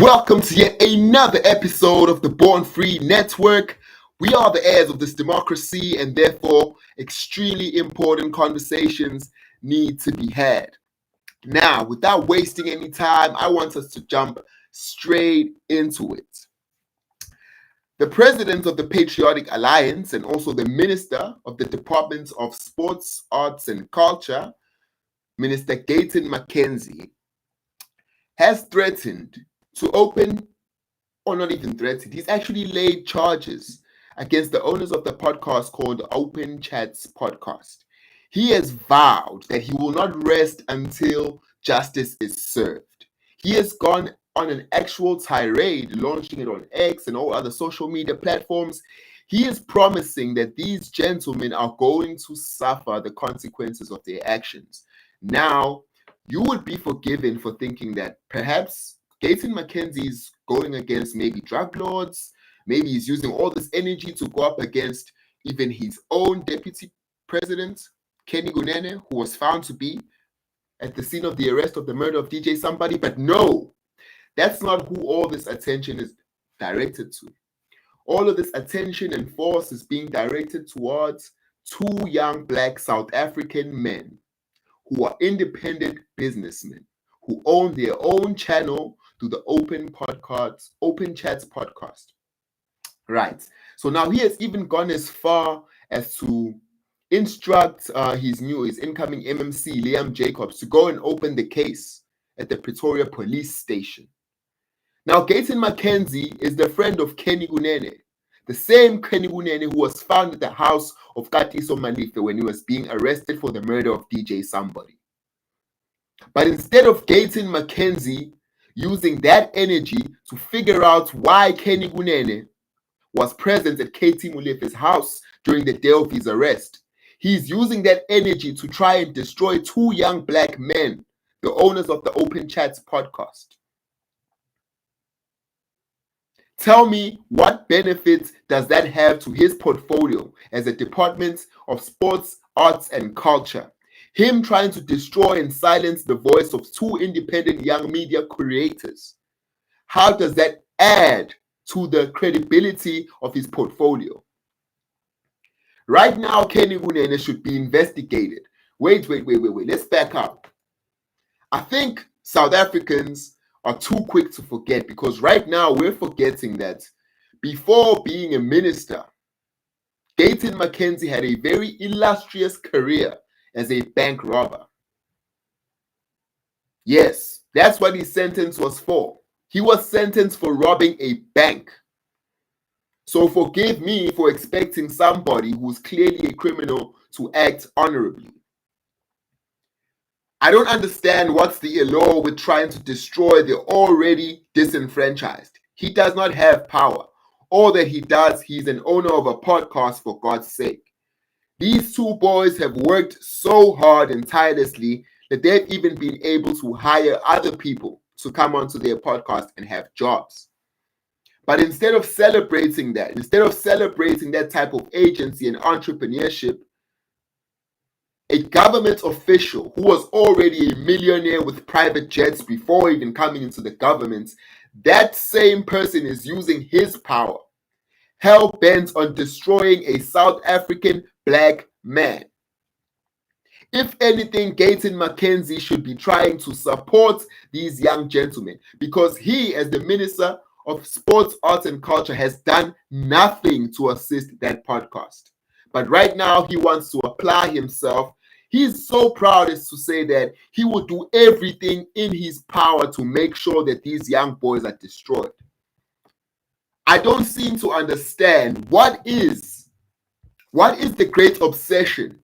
Welcome to yet another episode of the Born Free Network. We are the heirs of this democracy, and therefore extremely important conversations need to be had. Now, without wasting any time, I want us to jump straight into it. The president of the Patriotic Alliance and also the minister of the Department of Sports, Arts and Culture, Minister Gayton Mckenzie, has threatened to open, or not even threatened, he's actually laid charges against the owners of the podcast called Open Chats Podcast. He has vowed that he will not rest until justice is served. He has gone on an actual tirade, launching it on X and all other social media platforms. He is promising that these gentlemen are going to suffer the consequences of their actions. Now, you would be forgiven for thinking that perhaps Gayton Mckenzie is going against maybe drug lords, maybe he's using all this energy to go up against even his own deputy president, Kunene, who was found to be at the scene of the arrest of the murder of DJ somebody. But no, that's not who all this attention is directed to. All of this attention and force is being directed towards two young black South African men who are independent businessmen who own their own channel through the Open Chats podcast. Right. So now he has even gone as far as to instruct his incoming MMC, Liam Jacobs, to go and open the case at the Pretoria police station. Now, Gayton Mckenzie is the friend of Kunene, the same Kunene who was found at the house of Katiso Malife when he was being arrested for the murder of DJ somebody. But instead of Gayton Mckenzie using that energy to figure out why Kunene was present at KT Mulife's house during the day of his arrest, he's using that energy to try and destroy two young black men, the owners of the Open Chats podcast. Tell me, what benefits does that have to his portfolio as a Department of Sports, Arts and Culture? Him trying to destroy and silence the voice of two independent young media creators. How does that add to the credibility of his portfolio? Right now, Kunene should be investigated. Wait. Let's back up. I think South Africans are too quick to forget, because right now we're forgetting that before being a minister, Gayton Mckenzie had a very illustrious career as a bank robber. Yes, that's what his sentence was for. He was sentenced for robbing a bank. So forgive me for expecting somebody who's clearly a criminal to act honorably. I don't understand what's the allure with trying to destroy the already disenfranchised. He does not have power. All that he does, he's an owner of a podcast, for God's sake. These two boys have worked so hard and tirelessly that they've even been able to hire other people to come onto their podcast and have jobs. But instead of celebrating that type of agency and entrepreneurship, a government official who was already a millionaire with private jets before even coming into the government, that same person is using his power, hell-bent on destroying a South African black man. If anything, Gayton Mckenzie should be trying to support these young gentlemen, because he, as the Minister of Sports, Arts and Culture, has done nothing to assist that podcast. But right now, he wants to apply himself. He's so proud as to say that he will do everything in his power to make sure that these young boys are destroyed. I don't seem to understand what is the great obsession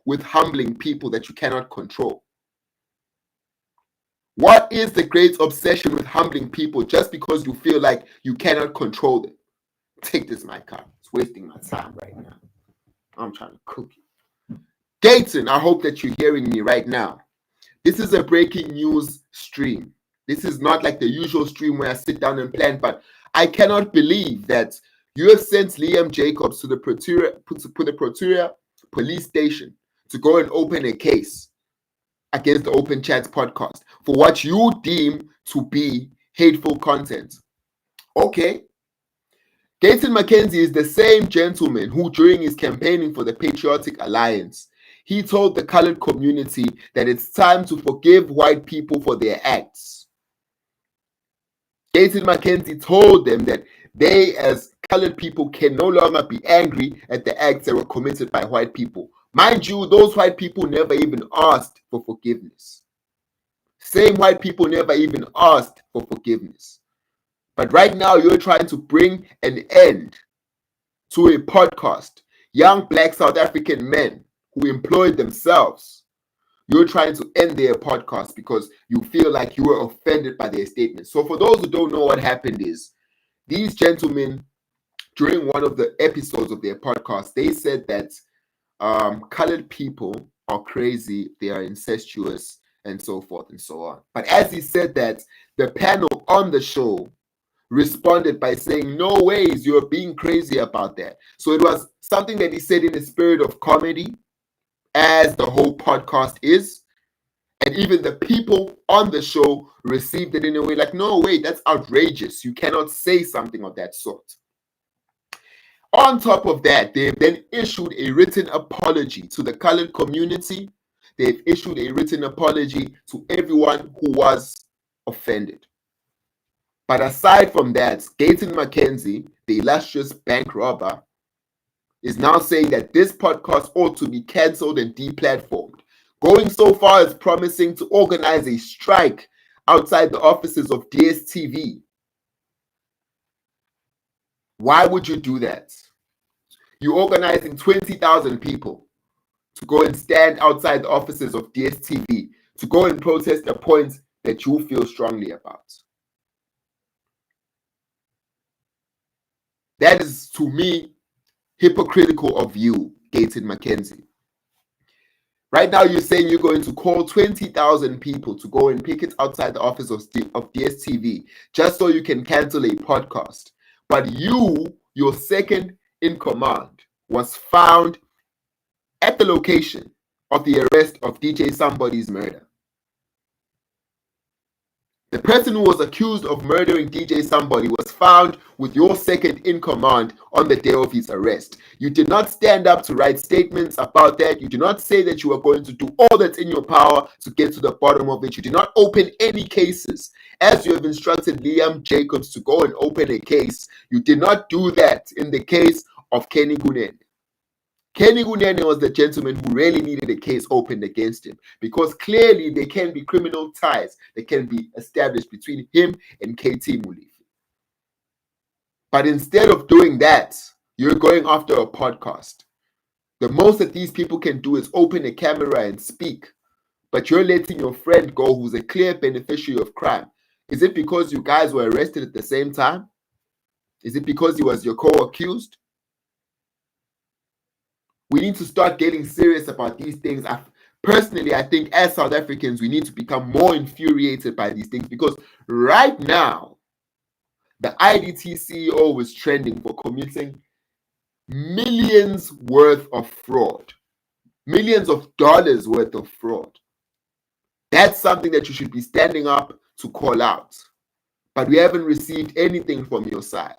with humbling people that you cannot control. What is the great obsession with humbling people just because you feel like you cannot control them? Take this, my car. It's wasting my time right now. I'm trying to cook you. Gayton, I hope that you're hearing me right now. This is a breaking news stream. This is not like the usual stream where I sit down and plan, but I cannot believe that you have sent Liam Jacobs to the Pretoria police station to go and open a case against the Open Chats podcast for what you deem to be hateful content. Okay. Gayton Mckenzie is the same gentleman who, during his campaigning for the Patriotic Alliance, he told the colored community that it's time to forgive white people for their acts. Gayton Mckenzie told them that they, as colored people, can no longer be angry at the acts that were committed by white people. Mind you, those white people never even asked for forgiveness. Same white people never even asked for forgiveness. But right now, you're trying to bring an end to a podcast. Young black South African men who employed themselves. You're trying to end their podcast because you feel like you were offended by their statements. So for those who don't know, what happened is these gentlemen, during one of the episodes of their podcast, they said that colored people are crazy, they are incestuous, and so forth and so on. But as he said that, the panel on the show responded by saying, no ways, you're being crazy about that. So it was something that he said in the spirit of comedy, as the whole podcast is. And even the people on the show received it in a way like, no, wait, that's outrageous. You cannot say something of that sort. On top of that, they've then issued a written apology to the colored community. They've issued a written apology to everyone who was offended. But aside from that, Gayton Mckenzie, the illustrious bank robber, is now saying that this podcast ought to be cancelled and deplatformed, going so far as promising to organize a strike outside the offices of DSTV. Why would you do that? You're organizing 20,000 people to go and stand outside the offices of DSTV to go and protest a point that you feel strongly about. That is, to me, hypocritical of you, Gayton Mckenzie. Right now, you're saying you're going to call 20,000 people to go and picket outside the office of DSTV just so you can cancel a podcast. But you, your second in command, was found at the location of the arrest of DJ Somebody's murder. The person who was accused of murdering DJ Somebody was found with your second in command on the day of his arrest. You did not stand up to write statements about that. You did not say that you are going to do all that's in your power to get to the bottom of it. You did not open any cases. As you have instructed Liam Jacobs to go and open a case, you did not do that in the case of Kenny Kunene. Kenny Kunene was the gentleman who really needed a case opened against him because clearly there can be criminal ties that can be established between him and KT Mulifi. But instead of doing that, you're going after a podcast. The most that these people can do is open a camera and speak, but you're letting your friend go who's a clear beneficiary of crime. Is it because you guys were arrested at the same time? Is it because he was your co-accused? We need to start getting serious about these things. Personally, I think as South Africans, we need to become more infuriated by these things because right now, the IDT CEO is trending for committing millions worth of fraud, millions of dollars worth of fraud. That's something that you should be standing up to call out. But we haven't received anything from your side.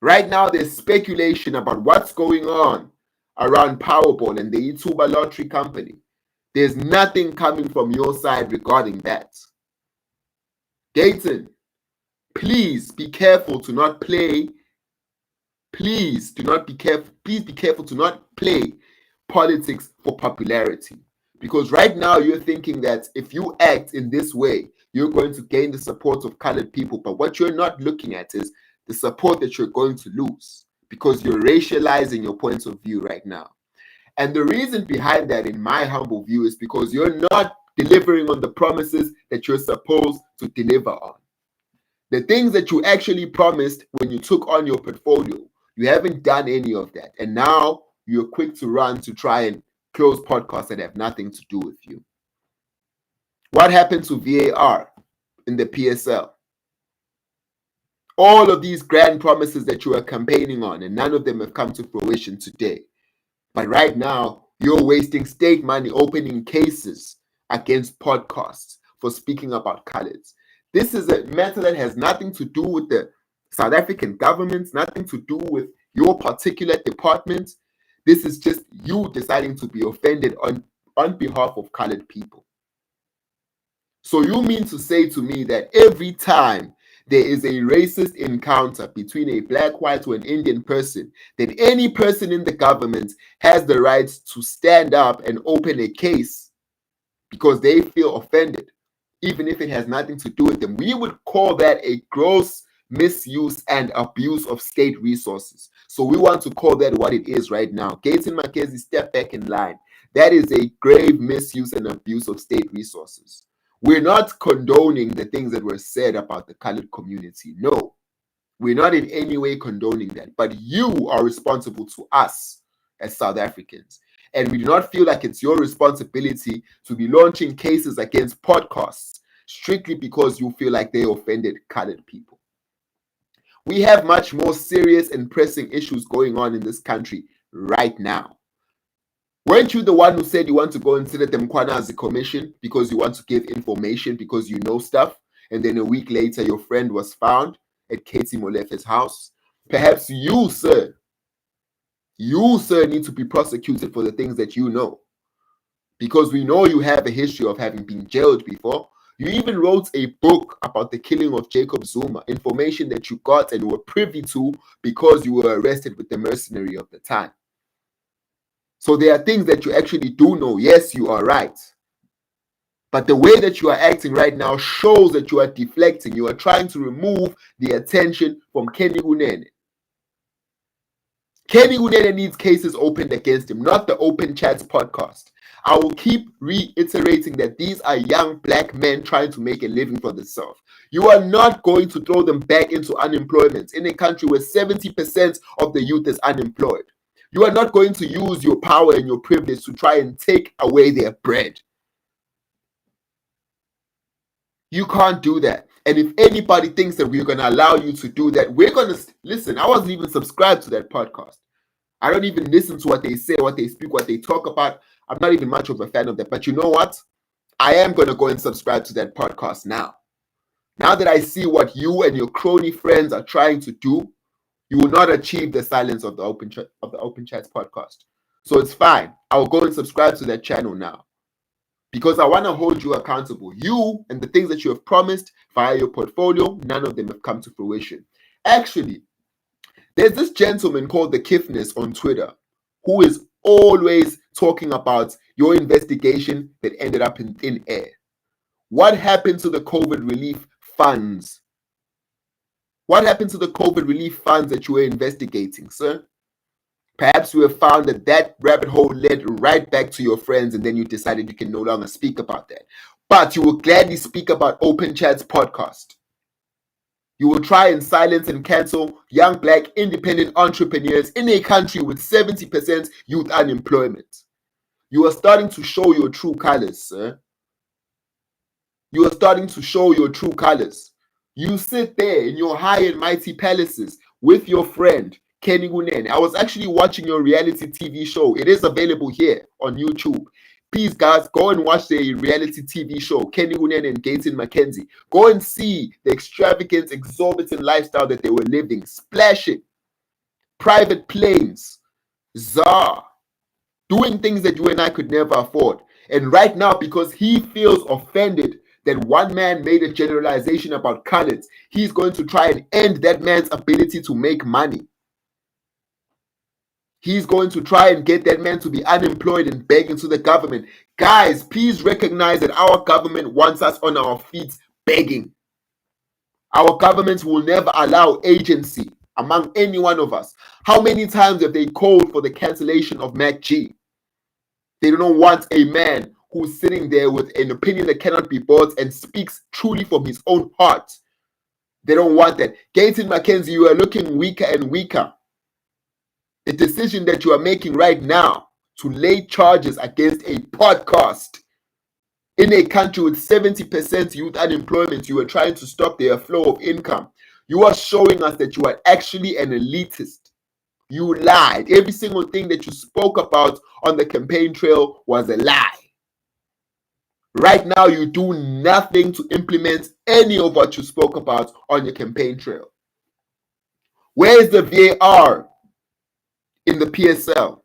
Right now, there's speculation about what's going on around Powerball and the Ituba lottery company. There's nothing coming from your side regarding that. Gayton, please be careful to not play. Please do not be careful. Please be careful to not play politics for popularity. Because right now you're thinking that if you act in this way, you're going to gain the support of colored people. But what you're not looking at is the support that you're going to lose because you're racializing your points of view right now. And the reason behind that, in my humble view, is because you're not delivering on the promises that you're supposed to deliver on. The things that you actually promised when you took on your portfolio, you haven't done any of that. And now you're quick to run to try and close podcasts that have nothing to do with you. What happened to VAR in the PSL? All of these grand promises that you are campaigning on, and none of them have come to fruition today. But right now, you're wasting state money opening cases against podcasts for speaking about colors. This is a matter that has nothing to do with the South African government, nothing to do with your particular department. This is just you deciding to be offended on behalf of colored people. So you mean to say to me that every time there is a racist encounter between a black, white, or an Indian person, that any person in the government has the right to stand up and open a case because they feel offended, even if it has nothing to do with them? We would call that a gross misuse and abuse of state resources. So we want to call that what it is right now. Gayton, Mckenzie, step back in line. That is a grave misuse and abuse of state resources. We're not condoning the things that were said about the colored community. No, we're not in any way condoning that. But you are responsible to us as South Africans. And we do not feel like it's your responsibility to be launching cases against podcasts strictly because you feel like they offended colored people. We have much more serious and pressing issues going on in this country right now. Weren't you the one who said you want to go and sit at the Mkhwanazi commission because you want to give information, because you know stuff, and then a week later your friend was found at Katie Molefe's house? Perhaps you, sir, need to be prosecuted for the things that you know, because we know you have a history of having been jailed before. You even wrote a book about the killing of Jacob Zuma, information that you got and were privy to because you were arrested with the mercenary of the time. So there are things that you actually do know. Yes, you are right. But the way that you are acting right now shows that you are deflecting. You are trying to remove the attention from Kunene. Kunene needs cases opened against him, not the Open Chats podcast. I will keep reiterating that these are young black men trying to make a living for themselves. You are not going to throw them back into unemployment in a country where 70% of the youth is unemployed. You are not going to use your power and your privilege to try and take away their bread. You can't do that. And if anybody thinks that we're going to allow you to do that, we're going to listen. I wasn't even subscribed to that podcast. I don't even listen to what they say, what they speak, what they talk about. I'm not even much of a fan of that. But you know what? I am going to go and subscribe to that podcast now. Now that I see what you and your crony friends are trying to do, you will not achieve the silence of the Open Chats podcast. So it's fine. I will go and subscribe to that channel now, because I want to hold you accountable. You and the things that you have promised via your portfolio, none of them have come to fruition. Actually, there's this gentleman called the Kiffness on Twitter who is always talking about your investigation that ended up in thin air. What happened to the COVID relief funds? What happened to the COVID relief funds that you were investigating, sir? Perhaps you have found that rabbit hole led right back to your friends, and then you decided you can no longer speak about that. But you will gladly speak about Open Chats podcast. You will try and silence and cancel young black independent entrepreneurs in a country with 70% youth unemployment. You are starting to show your true colors, sir. You are starting to show your true colors. You sit there in your high and mighty palaces with your friend, Kunene. I was actually watching your reality TV show. It is available here on YouTube. Please, guys, go and watch the reality TV show, Kunene and Gayton Mckenzie. Go and see the extravagant, exorbitant lifestyle that they were living, splashing, private planes, czar, doing things that you and I could never afford. And right now, because he feels offended that one man made a generalization about colors, he's going to try and end that man's ability to make money. He's going to try and get that man to be unemployed and begging to the government. Guys, please recognize that our government wants us on our feet begging. Our government will never allow agency among any one of us. How many times have they called for the cancellation of MacG? They don't want a man who's sitting there with an opinion that cannot be bought and speaks truly from his own heart. They don't want that. Gayton Mckenzie, you are looking weaker and weaker. The decision that you are making right now to lay charges against a podcast in a country with 70% youth unemployment, you are trying to stop their flow of income. You are showing us that you are actually an elitist. You lied. Every single thing that you spoke about on the campaign trail was a lie. Right now, you do nothing to implement any of what you spoke about on your campaign trail. Where is the VAR in the PSL?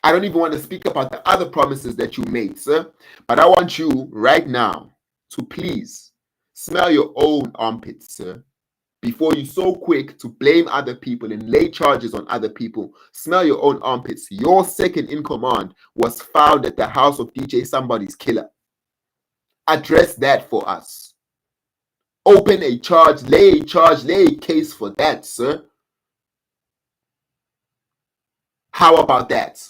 I don't even want to speak about the other promises that you made, sir. But I want you right now to please smell your own armpits, sir. Before you're so quick to blame other people and lay charges on other people, smell your own armpits. Your second in command was found at the house of DJ Somebody's killer. Address that for us. Open a charge, lay a case for that, sir. How about that?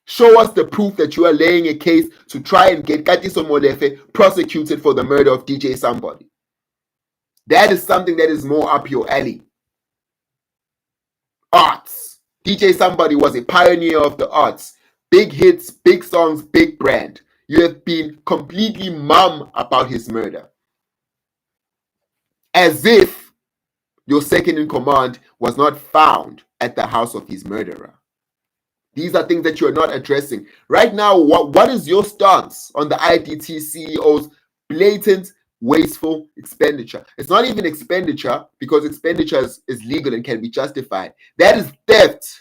Show us the proof that you are laying a case to try and get Katiso Molefe prosecuted for the murder of DJ Somebody. That is something that is more up your alley. Arts. DJ Somebody was a pioneer of the arts. Big hits, big songs, big brand. You have been completely mum about his murder. As if your second in command was not found at the house of his murderer. These are things that you are not addressing. Right now, what is your stance on the IDT CEO's blatant, wasteful expenditure? It's not even expenditure because expenditure is legal and can be justified. That is theft.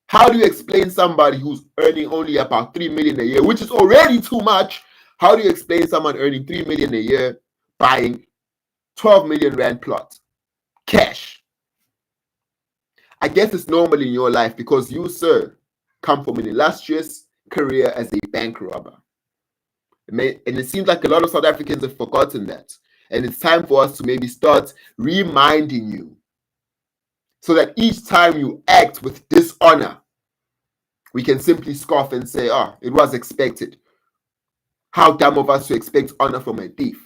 How do you explain somebody who's earning only about 3 million a year, which is already too much? How do you explain someone earning 3 million a year buying 12 million rand plot? Cash. I guess it's normal in your life because you, sir, come from an illustrious career as a bank robber. And it seems like a lot of South Africans have forgotten that. And it's time for us to maybe start reminding you so that each time you act with dishonor, we can simply scoff and say, oh, it was expected. How dumb of us to expect honor from a thief.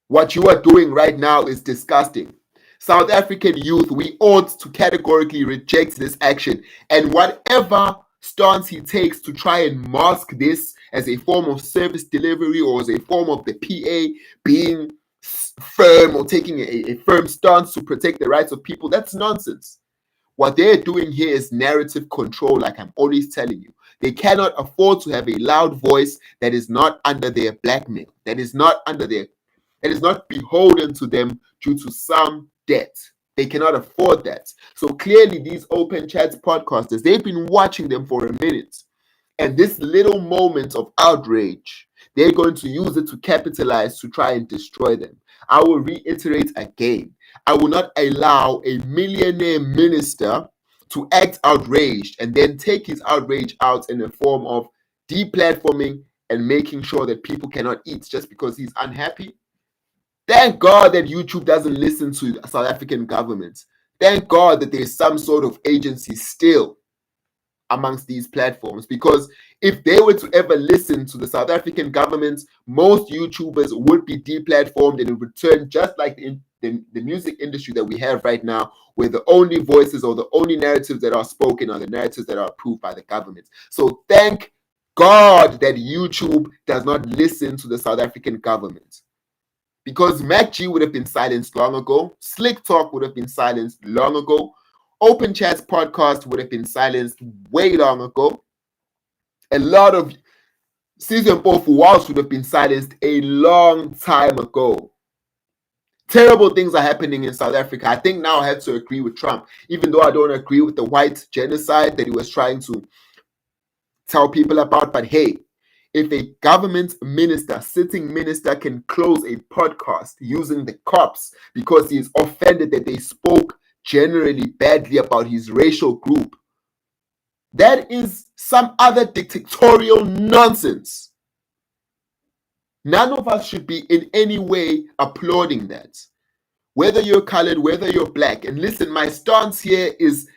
What you are doing right now is disgusting. South African youth, we ought to categorically reject this action. And whatever stance he takes to try and mask this as a form of service delivery or as a form of the PA being firm or taking a firm stance to protect the rights of people, that's nonsense. What they're doing here is narrative control, like I'm always telling you. They cannot afford to have a loud voice that is not under their blackmail, that is not beholden to them due to some debt. They cannot afford that. So clearly these open chats podcasters, they've been watching them for a minute. And this little moment of outrage, they're going to use it to capitalize to try and destroy them. I will reiterate again. I will not allow a millionaire minister to act outraged and then take his outrage out in the form of deplatforming and making sure that people cannot eat just because he's unhappy. Thank God that YouTube doesn't listen to the South African government. Thank God that there's some sort of agency still amongst these platforms, because if they were to ever listen to the South African government, most YouTubers would be deplatformed and it would turn just like the music industry that we have right now, where the only voices or the only narratives that are spoken are the narratives that are approved by the government. So thank God that YouTube does not listen to the South African government. Because MacG would have been silenced long ago. Slick Talk would have been silenced long ago. Open Chats podcast would have been silenced way long ago. A lot of Season 4 for Walsh would have been silenced a long time ago. Terrible things are happening in South Africa. I think now I have to agree with Trump, even though I don't agree with the white genocide that he was trying to tell people about. But hey, if a government minister, sitting minister, can close a podcast using the cops because he is offended that they spoke generally badly about his racial group, that is some other dictatorial nonsense. None of us should be in any way applauding that. Whether you're colored, whether you're black. And listen, my stance here is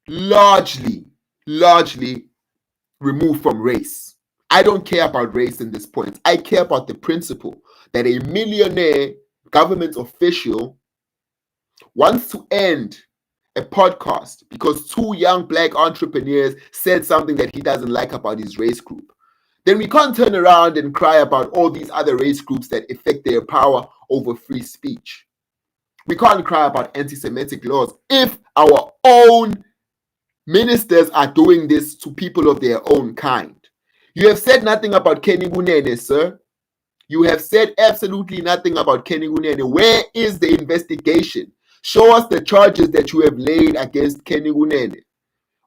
largely removed from race. I don't care about race in this point. I care about the principle that a millionaire government official wants to end a podcast because two young black entrepreneurs said something that he doesn't like about his race group. Then we can't turn around and cry about all these other race groups that affect their power over free speech. We can't cry about anti-Semitic laws if our own Ministers are doing this to people of their own kind. You have said nothing about Kunene, sir. You have said absolutely nothing about Kunene. Where is the investigation? Show us the charges that you have laid against Kunene.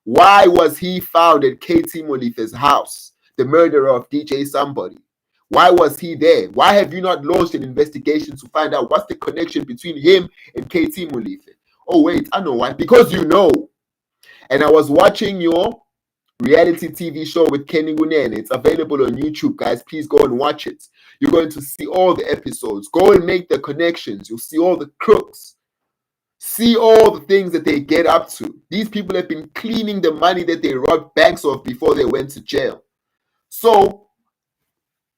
Why was he found at KT Molife's house, the murderer of DJ Somebody? Why was he there? Why have you not launched an investigation to find out what's the connection between him and KT Molife? Oh, wait, I know why. Because you know. And I was watching your reality TV show with Kenny Kunene. It's available on YouTube, guys. Please go and watch it. You're going to see all the episodes. Go and make the connections. You'll see all the crooks. See all the things that they get up to. These people have been cleaning the money that they robbed banks of before they went to jail. So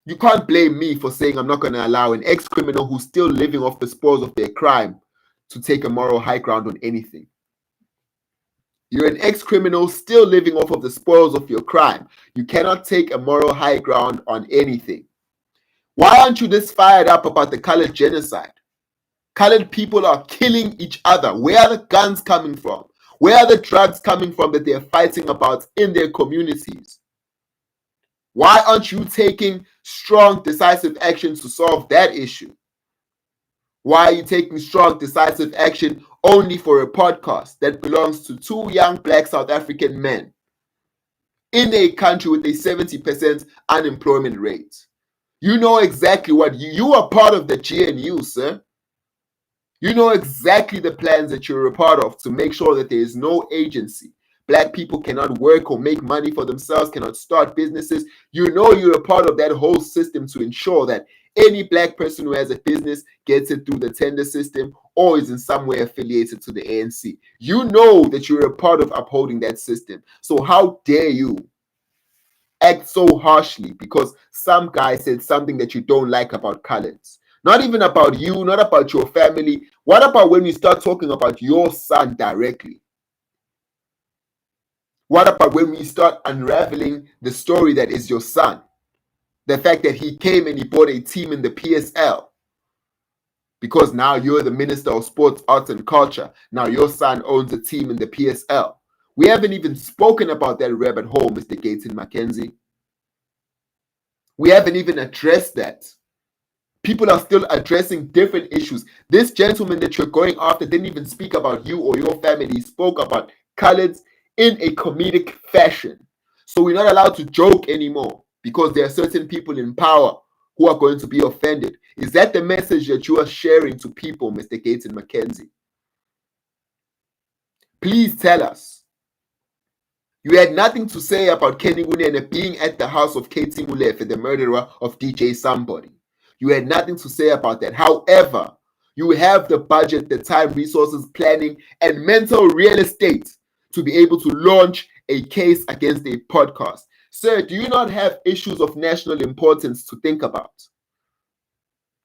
you can't blame me for saying I'm not going to allow an ex-criminal who's still living off the spoils of their crime to take a moral high ground on anything. You're an ex-criminal still living off of the spoils of your crime. You cannot take a moral high ground on anything. Why aren't you this fired up about the colored genocide? Colored people are killing each other. Where are the guns coming from? Where are the drugs coming from that they're fighting about in their communities? Why aren't you taking strong, decisive action to solve that issue? Why are you taking strong, decisive action only for a podcast that belongs to two young black South African men in a country with a 70% unemployment rate? You know exactly what you are part of the GNU, sir. You know exactly the plans that you're a part of to make sure that there is no agency. Black people cannot work or make money for themselves, cannot start businesses. You know you're a part of that whole system to ensure that any black person who has a business gets it through the tender system or is in some way affiliated to the ANC. You know that you're a part of upholding that system. So how dare you act so harshly because some guy said something that you don't like about colors? Not even about you, not about your family. What about when you start talking about your son directly? What about when we start unraveling the story that is your son? The fact that he came and he bought a team in the PSL. Because now you're the Minister of Sports, Arts and Culture. Now your son owns a team in the PSL. We haven't even spoken about that rabbit hole, Mr. Gayton Mckenzie. We haven't even addressed that. People are still addressing different issues. This gentleman that you're going after didn't even speak about you or your family. He spoke about coloreds in a comedic fashion. So we're not allowed to joke anymore because there are certain people in power who are going to be offended. Is that the message that you are sharing to people, Mr. Gayton Mckenzie? Please tell us. You had nothing to say about Kenny Kunene being at the house of KT Molefe, the murderer of DJ Somebody. You had nothing to say about that. However, you have the budget, the time, resources, planning, and mental real estate to be able to launch a case against a podcast. Sir, do you not have issues of national importance to think about?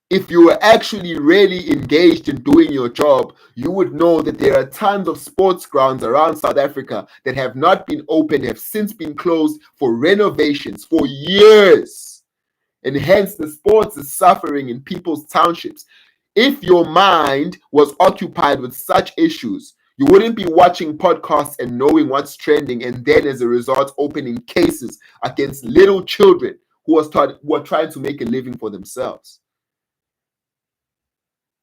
If you were actually really engaged in doing your job, you would know that there are tons of sports grounds around South Africa that have not been opened, have since been closed for renovations for years. And hence the sports is suffering in people's townships. If your mind was occupied with such issues, you wouldn't be watching podcasts and knowing what's trending and then as a result opening cases against little children who are trying to make a living for themselves.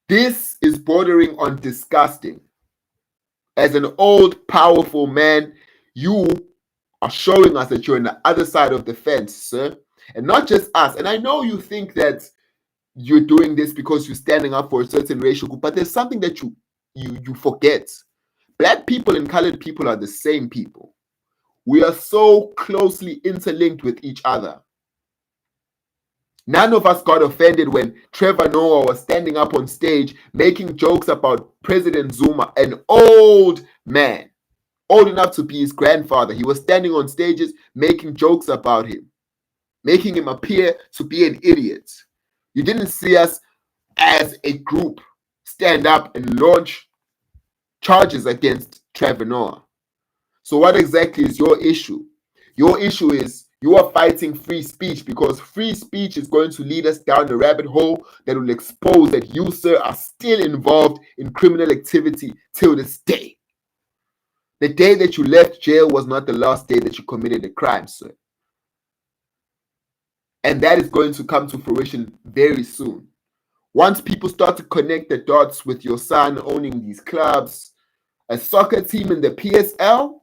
This is bordering on disgusting. As an old, powerful man, you are showing us that you're on the other side of the fence, sir. And not just us. And I know you think that you're doing this because you're standing up for a certain racial group, but there's something that you forget. Black people and colored people are the same people. We are so closely interlinked with each other. None of us got offended when Trevor Noah was standing up on stage making jokes about President Zuma, an old man, old enough to be his grandfather. He was standing on stages making jokes about him, making him appear to be an idiot. You didn't see us as a group stand up and launch charges against Trevor Noah. So what exactly is your issue? Your issue is you are fighting free speech because free speech is going to lead us down the rabbit hole that will expose that you, sir, are still involved in criminal activity till this day. The day that you left jail was not the last day that you committed a crime, sir. And that is going to come to fruition very soon. Once people start to connect the dots with your son owning these clubs, a soccer team in the PSL,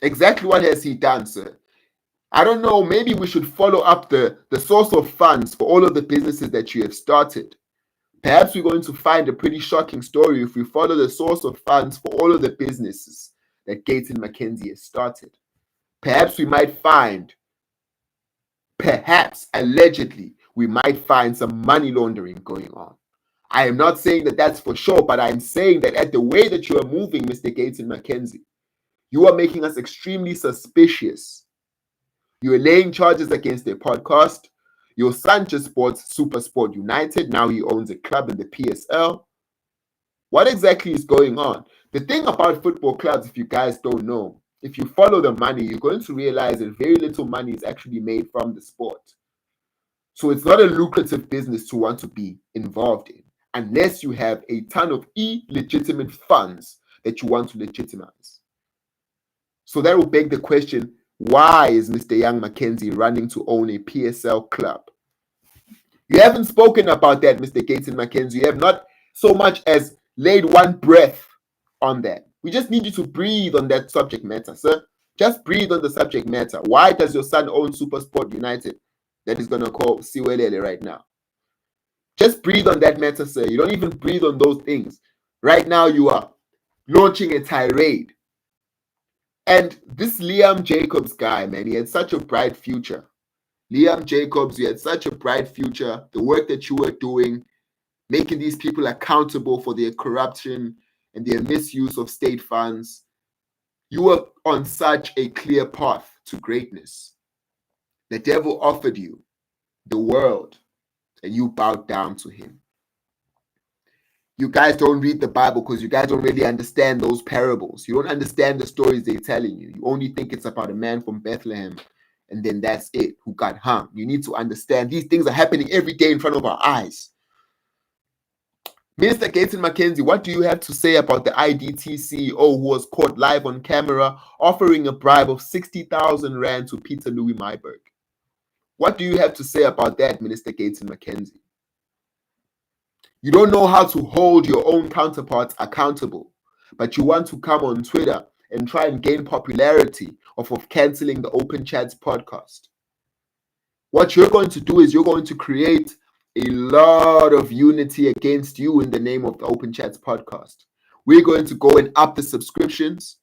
exactly what has he done, sir? I don't know, maybe we should follow up the source of funds for all of the businesses that you have started. Perhaps we're going to find a pretty shocking story if we follow the source of funds for all of the businesses that Gayton Mckenzie has started. Perhaps we might find, allegedly, we might find some money laundering going on. I am not saying that that's for sure, but I'm saying that at the way that you are moving, Mr. Gayton Mckenzie, you are making us extremely suspicious. You are laying charges against a podcast. Your son just bought Super Sport United. Now he owns a club in the PSL. What exactly is going on? The thing about football clubs, if you guys don't know, if you follow the money, you're going to realize that very little money is actually made from the sport. So it's not a lucrative business to want to be involved in unless you have a ton of illegitimate funds that you want to legitimize. So that will beg the question, why is Mr. Young Mckenzie running to own a PSL club? You haven't spoken about that, Mr. Gayton Mckenzie. You have not so much as laid one breath on that. We just need you to breathe on that subject matter, sir. Just breathe on the subject matter. Why does your son own Super Sport United that he's going to call Siwelele right now? Just breathe on that matter, sir. You don't even breathe on those things. Right now you are launching a tirade. And this Liam Jacobs guy, man, he had such a bright future. Liam Jacobs, you had such a bright future. The work that you were doing, making these people accountable for their corruption and their misuse of state funds. You were on such a clear path to greatness. The devil offered you the world and you bowed down to him. You guys don't read the Bible because you guys don't really understand those parables. You don't understand the stories they're telling you. You only think it's about a man from Bethlehem and then that's it, who got hung. You need to understand these things are happening every day in front of our eyes. Mr. Gayton Mckenzie, what do you have to say about the IDT CEO who was caught live on camera offering a bribe of 60,000 Rand to Peter Louis Myberg? What do you have to say about that, Minister Gayton Mckenzie? You don't know how to hold your own counterparts accountable, but you want to come on Twitter and try and gain popularity off of canceling the Open Chats podcast. What you're going to do is you're going to create a lot of unity against you in the name of the Open Chats podcast. We're going to go and up the subscriptions.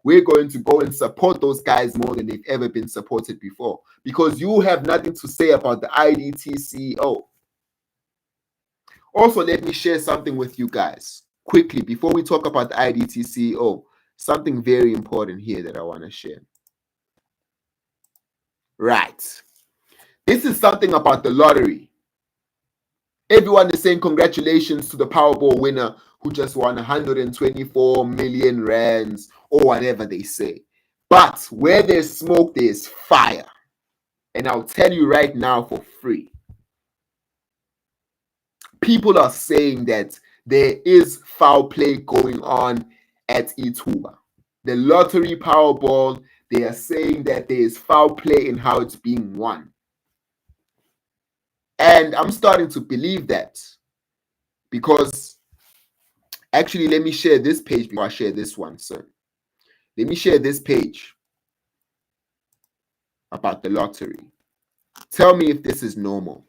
We're going to go and support those guys more than they've ever been supported before because you have nothing to say about the IDT CEO. Also, let me share something with you guys quickly before we talk about the IDT CEO. Something very important here that I want to share. Right. This is something about the lottery. Everyone is saying congratulations to the Powerball winner who just won 124 million rands or whatever they say. But where there's smoke, there's fire. And I'll tell you right now for free. People are saying that there is foul play going on at Ithuba. The lottery Powerball, they are saying that there is foul play in how it's being won. And I'm starting to believe that because actually, let me share this page before I share this one, sir. Let me share this page about the lottery. Tell me if this is normal.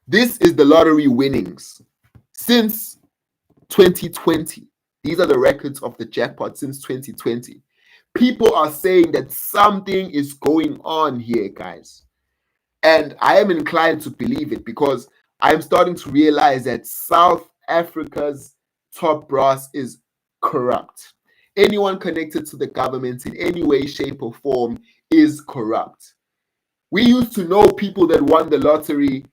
This is the lottery winnings since 2020. These are the records of the jackpot since 2020. People are saying that something is going on here, guys. And I am inclined to believe it because I'm starting to realize that South Africa's top brass is corrupt. Anyone connected to the government in any way, shape, or form is corrupt. We used to know people that won the lottery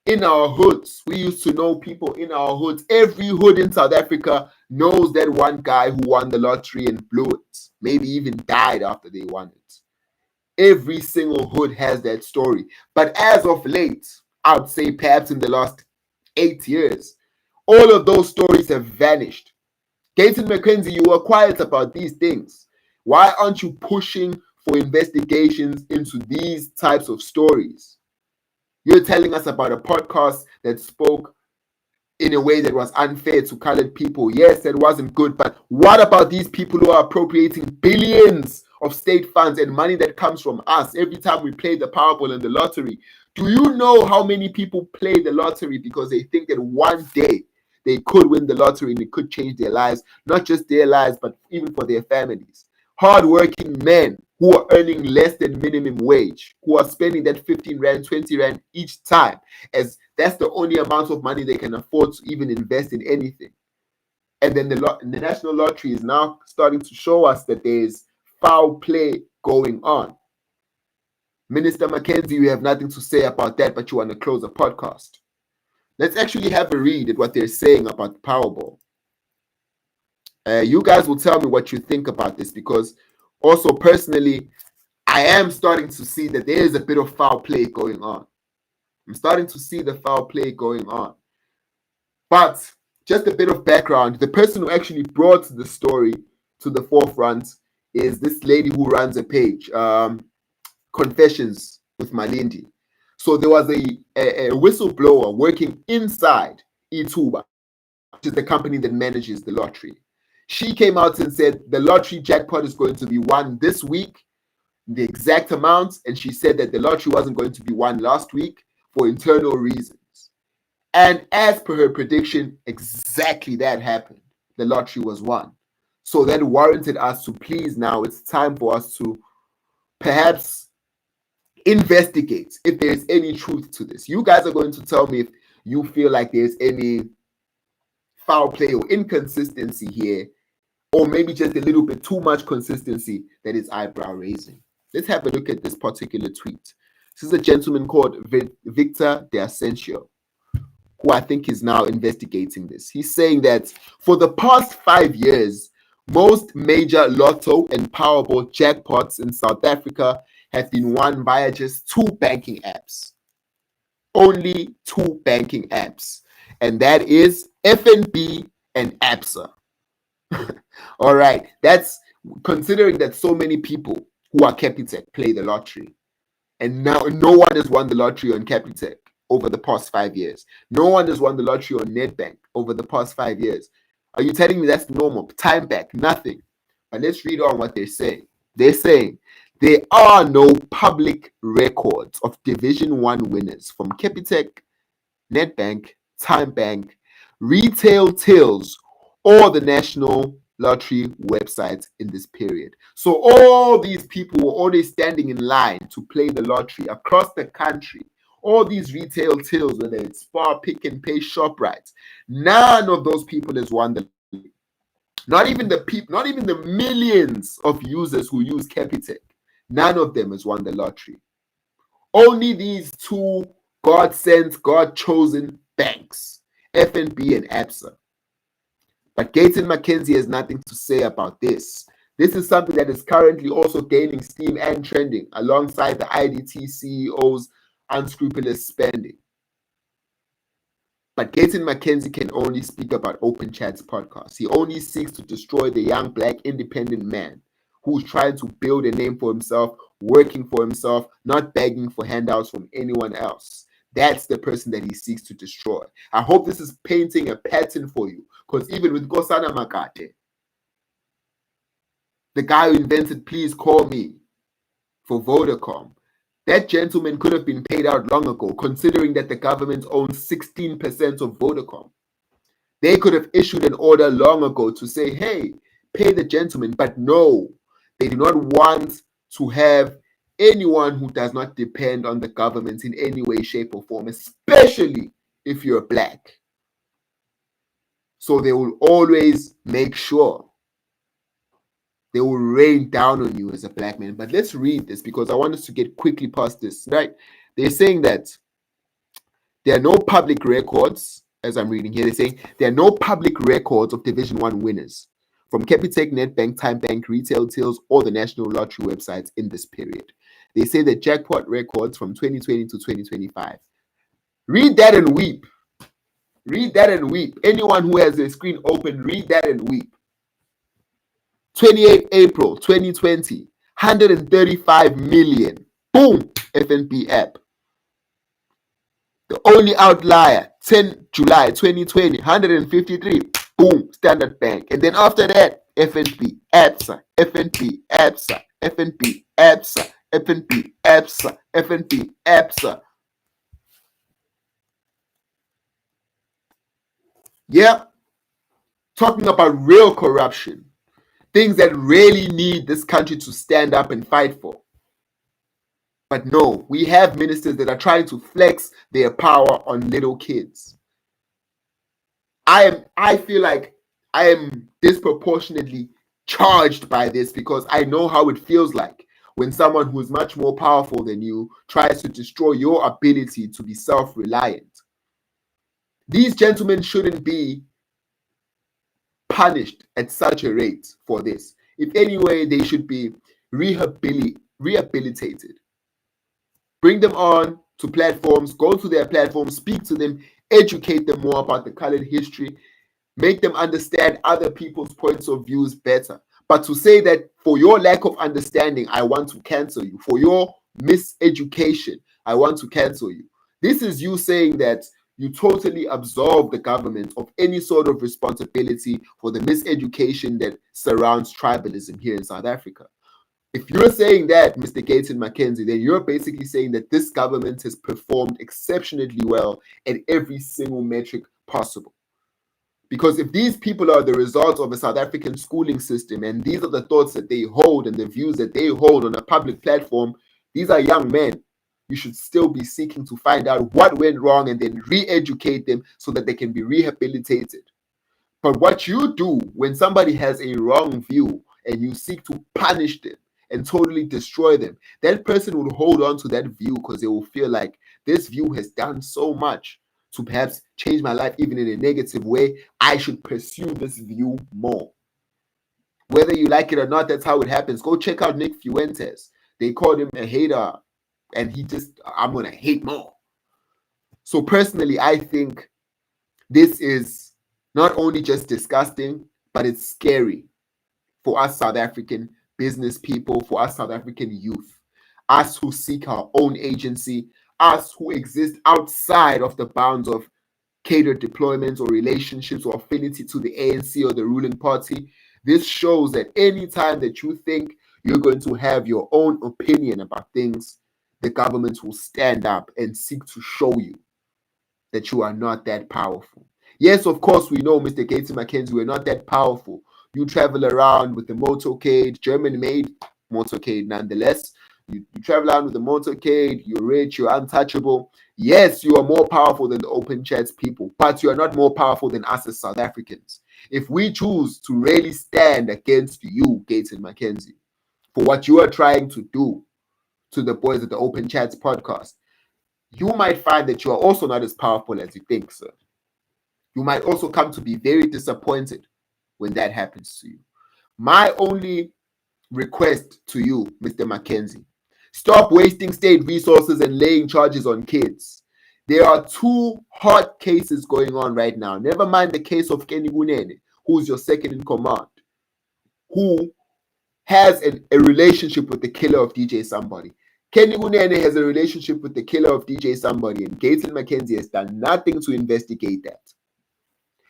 in our hoods. We used to know people in our hoods. Every hood in South Africa knows that one guy who won the lottery and blew it, maybe even died after they won it. Every single hood has that story. But as of late, I would say perhaps in the last 8 years, all of those stories have vanished. Gayton Mckenzie, you were quiet about these things. Why aren't you pushing for investigations into these types of stories? You're telling us about a podcast that spoke in a way that was unfair to colored people. Yes, that wasn't good, but what about these people who are appropriating billions of state funds and money that comes from us every time we play the Powerball and the lottery? Do you know how many people play the lottery because they think that one day they could win the lottery and it could change their lives, not just their lives, but even for their families? Hardworking men who are earning less than minimum wage, who are spending that 15 Rand, 20 Rand each time, as that's the only amount of money they can afford to even invest in anything. And then the National Lottery is now starting to show us that there's foul play going on. Minister Mckenzie, you have nothing to say about that, but you want to close a podcast. Let's actually have a read at what they're saying about Powerball. You guys will tell me what you think about this, because also personally, I am starting to see that there is a bit of foul play going on. I'm starting to see the foul play going on. But just a bit of background, the person who actually brought the story to the forefront is this lady who runs a page, Confessions with Malindi. So there was a whistleblower working inside Ituba, which is the company that manages the lottery. She came out and said the lottery jackpot is going to be won this week, the exact amount, and she said that the lottery wasn't going to be won last week for internal reasons. And as per her prediction, exactly that happened. The lottery was won. So that warranted us to please now, it's time for us to perhaps investigate if there's any truth to this. You guys are going to tell me if you feel like there's any foul play or inconsistency here, or maybe just a little bit too much consistency that is eyebrow raising. Let's have a look at this particular tweet. This is a gentleman called Victor De Asensio, who I think is now investigating this. He's saying that for the past 5 years, most major lotto and Powerball jackpots in South Africa have been won via just 2 banking apps. Only 2 banking apps. And that is FNB and ABSA. All right. That's considering that so many people who are Capitec play the lottery. And now no one has won the lottery on Capitec over the past 5 years. No one has won the lottery on Nedbank over the past 5 years. Are you telling me that's normal? Time back, nothing. But let's read on what they're saying. They're saying there are no public records of Division 1 winners from Capitec, Nedbank, Time Bank, retail tills, or the National Lottery website in this period. So all these people were already standing in line to play the lottery across the country. All these retail tills, whether it's Spar, Pick and Pay, ShopRite, none of those people has won the lottery. Not even the millions of users who use Capitec, none of them has won the lottery. Only these 2 God-sent, God-chosen banks, FNB and ABSA. But Gayton Mckenzie has nothing to say about this. This is something that is currently also gaining steam and trending alongside the IDT CEO's unscrupulous spending. But Gayton Mckenzie can only speak about Open Chat's podcast. He only seeks to destroy the young black independent man who's trying to build a name for himself, working for himself, not begging for handouts from anyone else. That's the person that he seeks to destroy. I hope this is painting a pattern for you, because even with Nkosana Makate, the guy who invented Please Call Me for Vodacom, that gentleman could have been paid out long ago, considering that the government owns 16% of Vodacom. They could have issued an order long ago to say, hey, pay the gentleman. But no, they do not want to have anyone who does not depend on the government in any way, shape, or form, especially if you're black. So they will always make sure they will rain down on you as a black man. But let's read this, because I want us to get quickly past this, right? They're saying that there are no public records, as I'm reading here. They're saying there are no public records of Division 1 winners from Capitec, Nedbank, Time Bank, retail tills, or the National Lottery websites in this period. They say the jackpot records from 2020 to 2025. Read that and weep. Read that and weep. Anyone who has their screen open, read that and weep. 28 April 2020, 135 million. Boom, FNB app. The only outlier, 10 July 2020, 153. Boom, Standard Bank. And then after that, FNB, ABSA, FNB, ABSA, FNB, ABSA, FNB, ABSA, FNB, ABSA. Yeah, talking about real corruption. Things that really need this country to stand up and fight for. But no, we have ministers that are trying to flex their power on little kids. I feel like I am disproportionately charged by this because I know how it feels like when someone who is much more powerful than you tries to destroy your ability to be self-reliant. These gentlemen shouldn't be punished at such a rate for this. If anyway, they should be rehabilitated. Bring them on to platforms, go to their platforms, speak to them, educate them more about the colored history, make them understand other people's points of views better. But to say that for your lack of understanding, I want to cancel you. For your miseducation, I want to cancel you. This is you saying that you totally absolve the government of any sort of responsibility for the miseducation that surrounds tribalism here in South Africa. If you're saying that, Mr. Gayton Mckenzie, then you're basically saying that this government has performed exceptionally well at every single metric possible. Because if these people are the result of a South African schooling system, and these are the thoughts that they hold and the views that they hold on a public platform, these are young men. You should still be seeking to find out what went wrong and then re-educate them so that they can be rehabilitated. But what you do when somebody has a wrong view and you seek to punish them and totally destroy them, that person will hold on to that view because they will feel like this view has done so much to perhaps change my life even in a negative way. I should pursue this view more. Whether you like it or not, that's how it happens. Go check out Nick Fuentes. They called him a hater and I'm going to hate more. So personally, I think this is not only just disgusting, but it's scary for us South African business people, for us South African youth, us who seek our own agency, us who exist outside of the bounds of catered deployments or relationships or affinity to the ANC or the ruling party. This shows that any time that you think you're going to have your own opinion about things, the government will stand up and seek to show you that you are not that powerful. Yes, of course, we know, Mr. Gayton Mckenzie, we're not that powerful. You travel around with the motorcade, German-made motorcade nonetheless. You travel around with the motorcade, you're rich, you're untouchable. Yes, you are more powerful than the open chats people, but you are not more powerful than us as South Africans. If we choose to really stand against you, Gayton Mckenzie, for what you are trying to do to the boys at the Open Chats podcast, you might find that you are also not as powerful as you think, sir. You might also come to be very disappointed when that happens to you. My only request to you, Mr. Mckenzie, stop wasting state resources and laying charges on kids. There are two hot cases going on right now. Never mind the case of Kunene, who's your second in command, who has a relationship with the killer of DJ Somebody. Kunene has a relationship with the killer of DJ Somebody, and Gayton Mckenzie has done nothing to investigate that.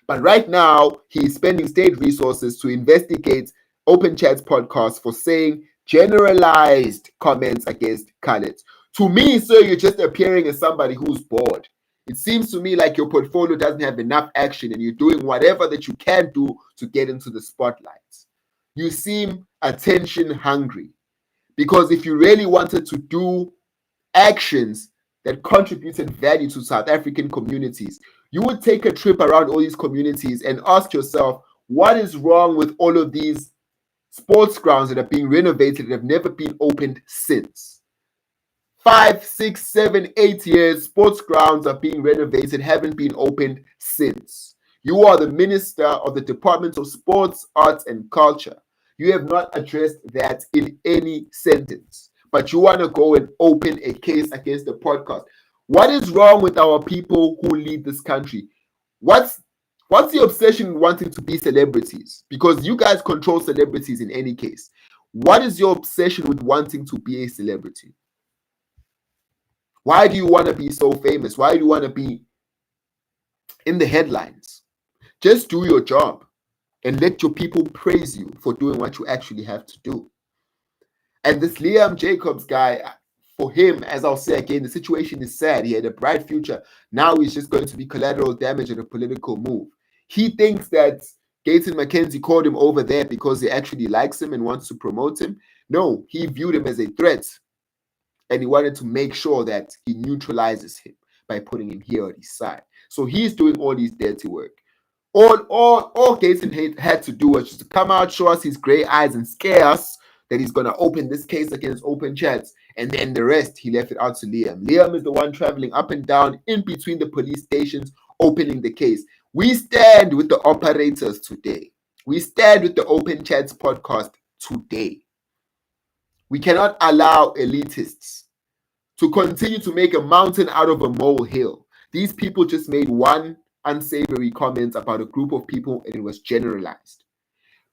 But right now, he's spending state resources to investigate Open Chats podcast for saying generalized comments against Khaled. To me, sir, you're just appearing as somebody who's bored. It seems to me like your portfolio doesn't have enough action and you're doing whatever that you can do to get into the spotlight. You seem attention hungry, because if you really wanted to do actions that contributed value to South African communities, you would take a trip around all these communities and ask yourself, what is wrong with all of these sports grounds that are being renovated and have never been opened since? 5, 6, 7, 8 years, sports grounds are being renovated, haven't been opened since. You are the Minister of the Department of Sports, Arts and Culture. You have not addressed that in any sentence, but you want to go and open a case against the podcast. What is wrong with our people who lead this country? What's What's the obsession with wanting to be celebrities? Because you guys control celebrities in any case. What is your obsession with wanting to be a celebrity? Why do you want to be so famous? Why do you want to be in the headlines? Just do your job and let your people praise you for doing what you actually have to do. And this Liam Jacobs guy, for him, as I'll say again, the situation is sad. He had a bright future. Now he's just going to be collateral damage in a political move. He thinks that Gayton Mckenzie called him over there because he actually likes him and wants to promote him. No, he viewed him as a threat. And he wanted to make sure that he neutralizes him by putting him here on his side. So he's doing all these dirty work. All Gayton had to do was just to come out, show us his gray eyes, and scare us that he's going to open this case against Open Chats. And then the rest, he left it out to Liam. Liam is the one traveling up and down in between the police stations, opening the case. We stand with the operators today. We stand with the Open Chats podcast today. We cannot allow elitists to continue to make a mountain out of a molehill. These people just made one unsavory comment about a group of people and it was generalized.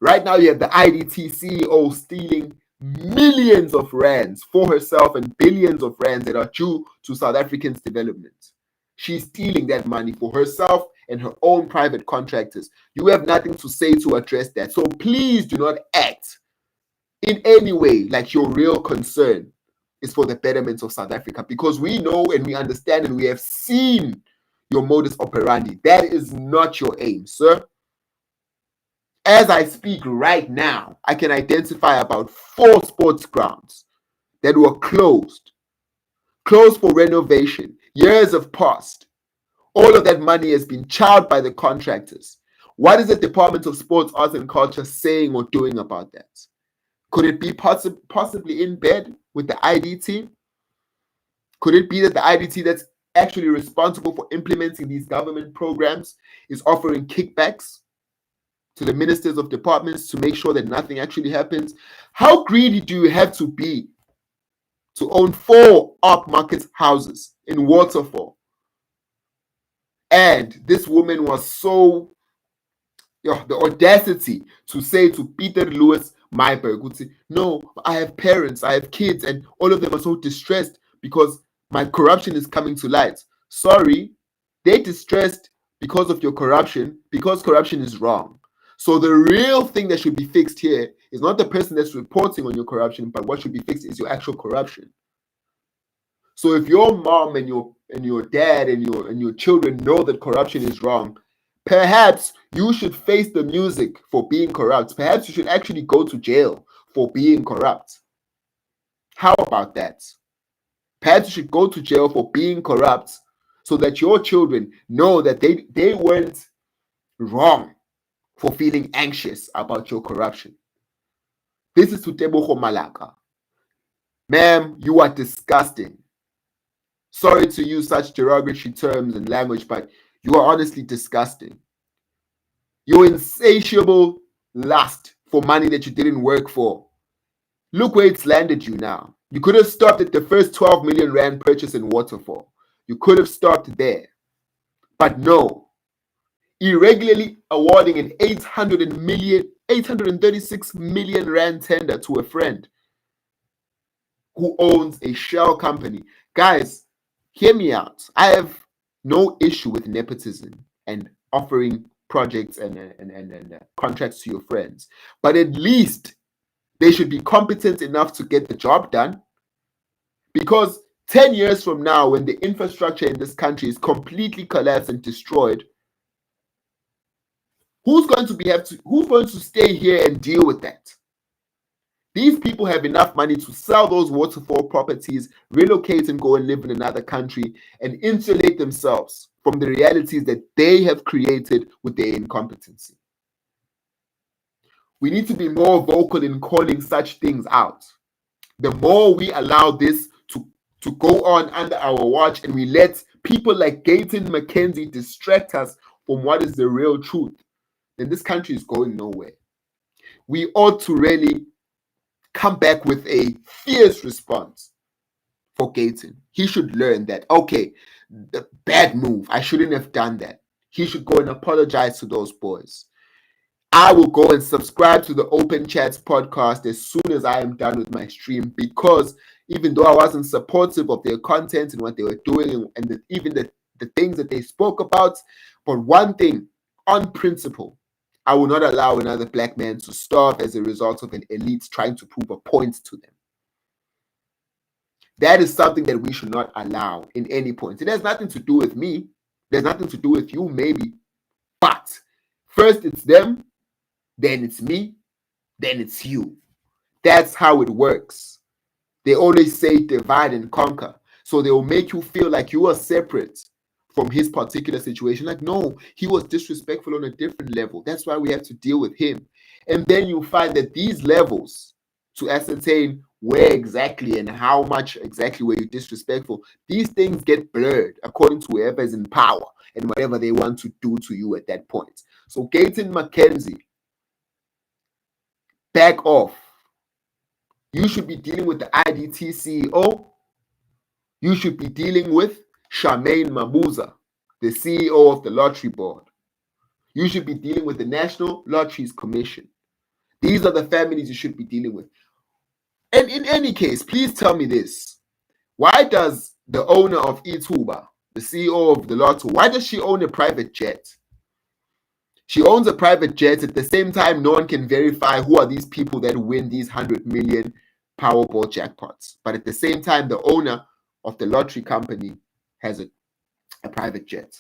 Right now, you have the IDT CEO stealing millions of rands for herself and billions of rands that are due to South Africans' development. She's stealing that money for herself and her own private contractors. You have nothing to say to address that. So please do not act in any way like your real concern is for the betterment of South Africa, because we know and we understand and we have seen your modus operandi. That is not your aim, sir. As I speak right now, I can identify about 4 sports grounds that were closed for renovation. Years have passed. All of that money has been chowed by the contractors. What is the Department of Sports, Arts and Culture saying or doing about that? Could it be possibly in bed with the IDT? Could it be that the IDT that's actually responsible for implementing these government programs is offering kickbacks to the ministers of departments to make sure that nothing actually happens? How greedy do you have to be to own 4 upmarket houses in Waterfall? And this woman was so, the audacity to say to Peter Lewis Myberg, would say, no, I have parents, I have kids, and all of them are so distressed because my corruption is coming to light. Sorry, they're distressed because of your corruption, because corruption is wrong. So the real thing that should be fixed here is not the person that's reporting on your corruption, but what should be fixed is your actual corruption. So if your mom and your dad and your children know that corruption is wrong, perhaps you should face the music for being corrupt. Perhaps you should actually go to jail for being corrupt. How about that? Perhaps you should go to jail for being corrupt so that your children know that they weren't wrong for feeling anxious about your corruption. This is Tutebogo Malaka. Ma'am, you are disgusting. Sorry to use such derogatory terms and language, but you are honestly disgusting. Your insatiable lust for money that you didn't work for. Look where it's landed you now. You could have stopped at the first 12 million rand purchase in Waterfall. You could have stopped there. But no. Irregularly awarding an 836 million rand tender to a friend who owns a shell company. Guys, hear me out. I have no issue with nepotism and offering projects and contracts to your friends. But at least they should be competent enough to get the job done. Because 10 years from now, when the infrastructure in this country is completely collapsed and destroyed, who's going to stay here and deal with that? These people have enough money to sell those waterfall properties, relocate and go and live in another country, and insulate themselves from the realities that they have created with their incompetency. We need to be more vocal in calling such things out. The more we allow this to go on under our watch and we let people like Gayton Mckenzie distract us from what is the real truth, then this country is going nowhere. We ought to really come back with a fierce response for Gayton. He should learn that, okay, the bad move, I shouldn't have done that. he should go and apologize to those boys. I will go and subscribe to the Open Chats podcast as soon as I am done with my stream, because even though I wasn't supportive of their content and what they were doing and even the things that they spoke about, but one thing, on principle, I will not allow another black man to starve as a result of an elite trying to prove a point to them. That is something that we should not allow in any point. It has nothing to do with me. There's nothing to do with you, maybe. But first it's them, then it's me, then it's you. That's how it works. They always say divide and conquer. So they will make you feel like you are separate from his particular situation. Like, no, he was disrespectful on a different level. That's why we have to deal with him. And then you find that these levels, to ascertain where exactly and how much exactly were you disrespectful, these things get blurred according to whoever is in power and whatever they want to do to you at that point. So Gayton Mckenzie, back off. You should be dealing with the IDT CEO. You should be dealing with Charmaine Mabuza, the CEO of the Lottery Board. You should be dealing with the National Lotteries Commission. These are the families you should be dealing with. And in any case, please tell me this. Why does the owner of Ituba, the CEO of the Lotto, why does she own a private jet? She owns a private jet. At the same time, no one can verify who are these people that win these 100 million Powerball jackpots. But at the same time, the owner of the lottery company has a private jet.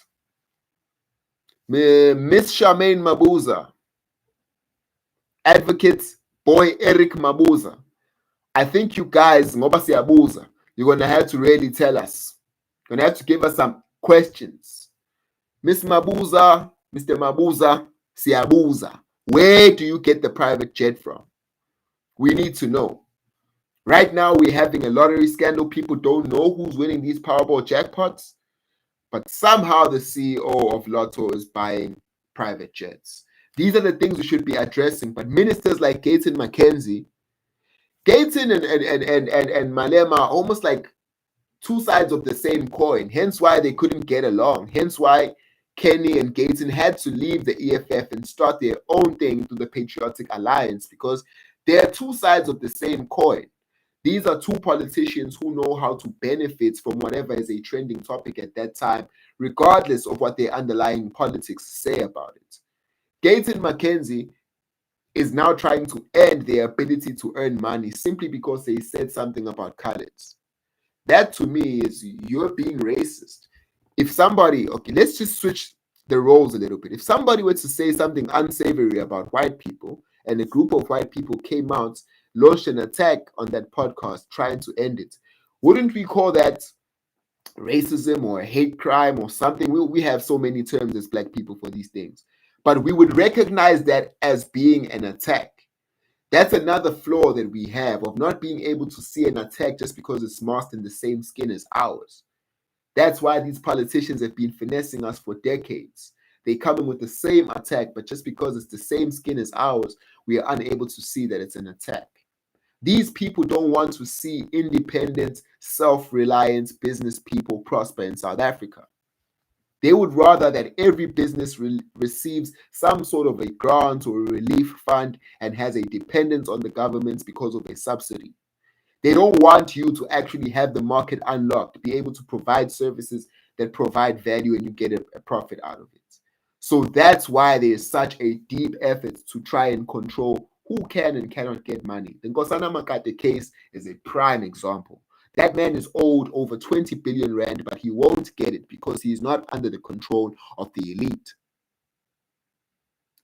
Miss Charmaine Mabuza, advocate boy Eric Mabuza, I think you guys, ngoba siyabuza, you're going to have to really tell us. You're going to have to give us some questions. Miss Mabuza, Mr. Mabuza, siyabuza, where do you get the private jet from? We need to know. Right now, we're having a lottery scandal. People don't know who's winning these Powerball jackpots. But somehow the CEO of Lotto is buying private jets. These are the things we should be addressing. But ministers like Gayton Mckenzie, Gayton and Malema are almost like two sides of the same coin. Hence why they couldn't get along. Hence why Kenny and Gayton had to leave the EFF and start their own thing through the Patriotic Alliance, because they're two sides of the same coin. These are two politicians who know how to benefit from whatever is a trending topic at that time, regardless of what their underlying politics say about it. Gayton Mckenzie is now trying to end their ability to earn money simply because they said something about colors. That to me is you're being racist. If somebody, okay, let's just switch the roles a little bit. If somebody were to say something unsavory about white people and a group of white people came out, launched an attack on that podcast trying to end it, wouldn't we call that racism or a hate crime or something? We have so many terms as black people for these things, but we would recognize that as being an attack. That's another flaw that we have, of not being able to see an attack just because it's masked in the same skin as ours. That's why these politicians have been finessing us for decades. They come in with the same attack, but just because it's the same skin as ours, we are unable to see that it's an attack. These people don't want to see independent, self-reliant business people prosper in South Africa. They would rather that every business receives some sort of a grant or a relief fund and has a dependence on the government because of a subsidy. They don't want you to actually have the market unlocked, be able to provide services that provide value and you get a profit out of it. So that's why there is such a deep effort to try and control who can and cannot get money. The Nkosana Makate case is a prime example. That man is owed over 20 billion rand, but he won't get it because he is not under the control of the elite.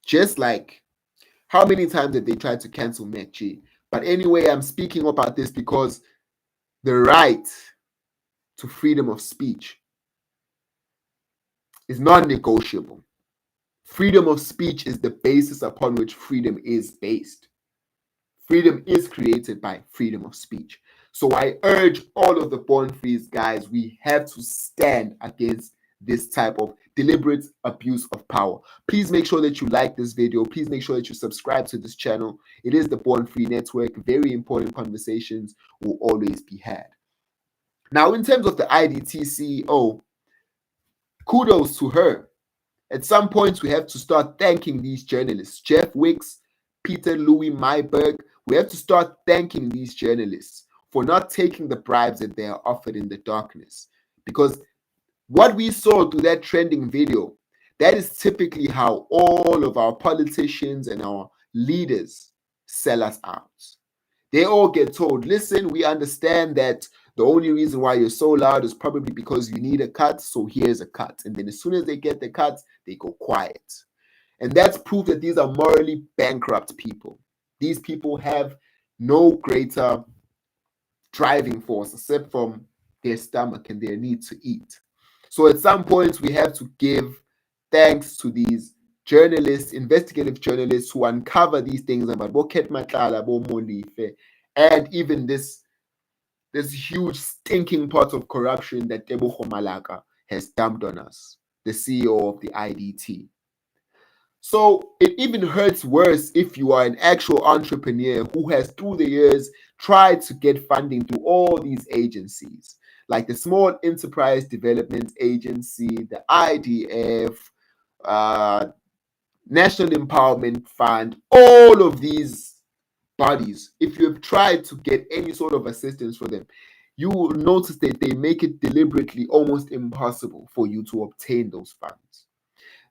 Just like, how many times did they try to cancel Mckenzie? But anyway, I'm speaking about this because the right to freedom of speech is non-negotiable. Freedom of speech is the basis upon which freedom is based. Freedom is created by freedom of speech. So I urge all of the Born Frees guys, we have to stand against this type of deliberate abuse of power. Please make sure that you like this video. Please make sure that you subscribe to this channel. It is the Born Free Network. Very important conversations will always be had. Now, in terms of the IDT CEO, kudos to her. At some point, we have to start thanking these journalists, Jeff Wicks, Peter Louis Myberg. We have to start thanking these journalists for not taking the bribes that they are offered in the darkness. Because what we saw through that trending video, that is typically how all of our politicians and our leaders sell us out. They all get told, listen, we understand that the only reason why you're so loud is probably because you need a cut, so here's a cut. And then as soon as they get the cut, they go quiet. And that's proof that these are morally bankrupt people. These people have no greater driving force except from their stomach and their need to eat. So at some point, we have to give thanks to these journalists, investigative journalists who uncover these things about Boket Matlala, Bo Molife, and even this huge stinking pot of corruption that Tebogo Malaka has dumped on us, the CEO of the IDT. So it even hurts worse if you are an actual entrepreneur who has through the years tried to get funding through all these agencies, like the Small Enterprise Development Agency, the IDF, National Empowerment Fund, all of these bodies. If you have tried to get any sort of assistance for them, you will notice that they make it deliberately almost impossible for you to obtain those funds.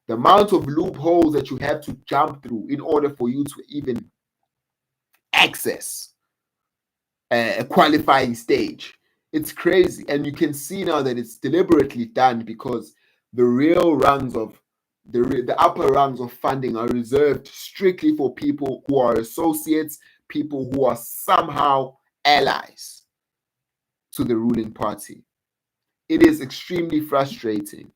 The amount of loopholes that you have to jump through in order for you to even access a qualifying stage, it's crazy. And you can see now that it's deliberately done because the real rungs of the upper rungs of funding are reserved strictly for people who are associates, people who are somehow allies to the ruling party. It is extremely frustrating.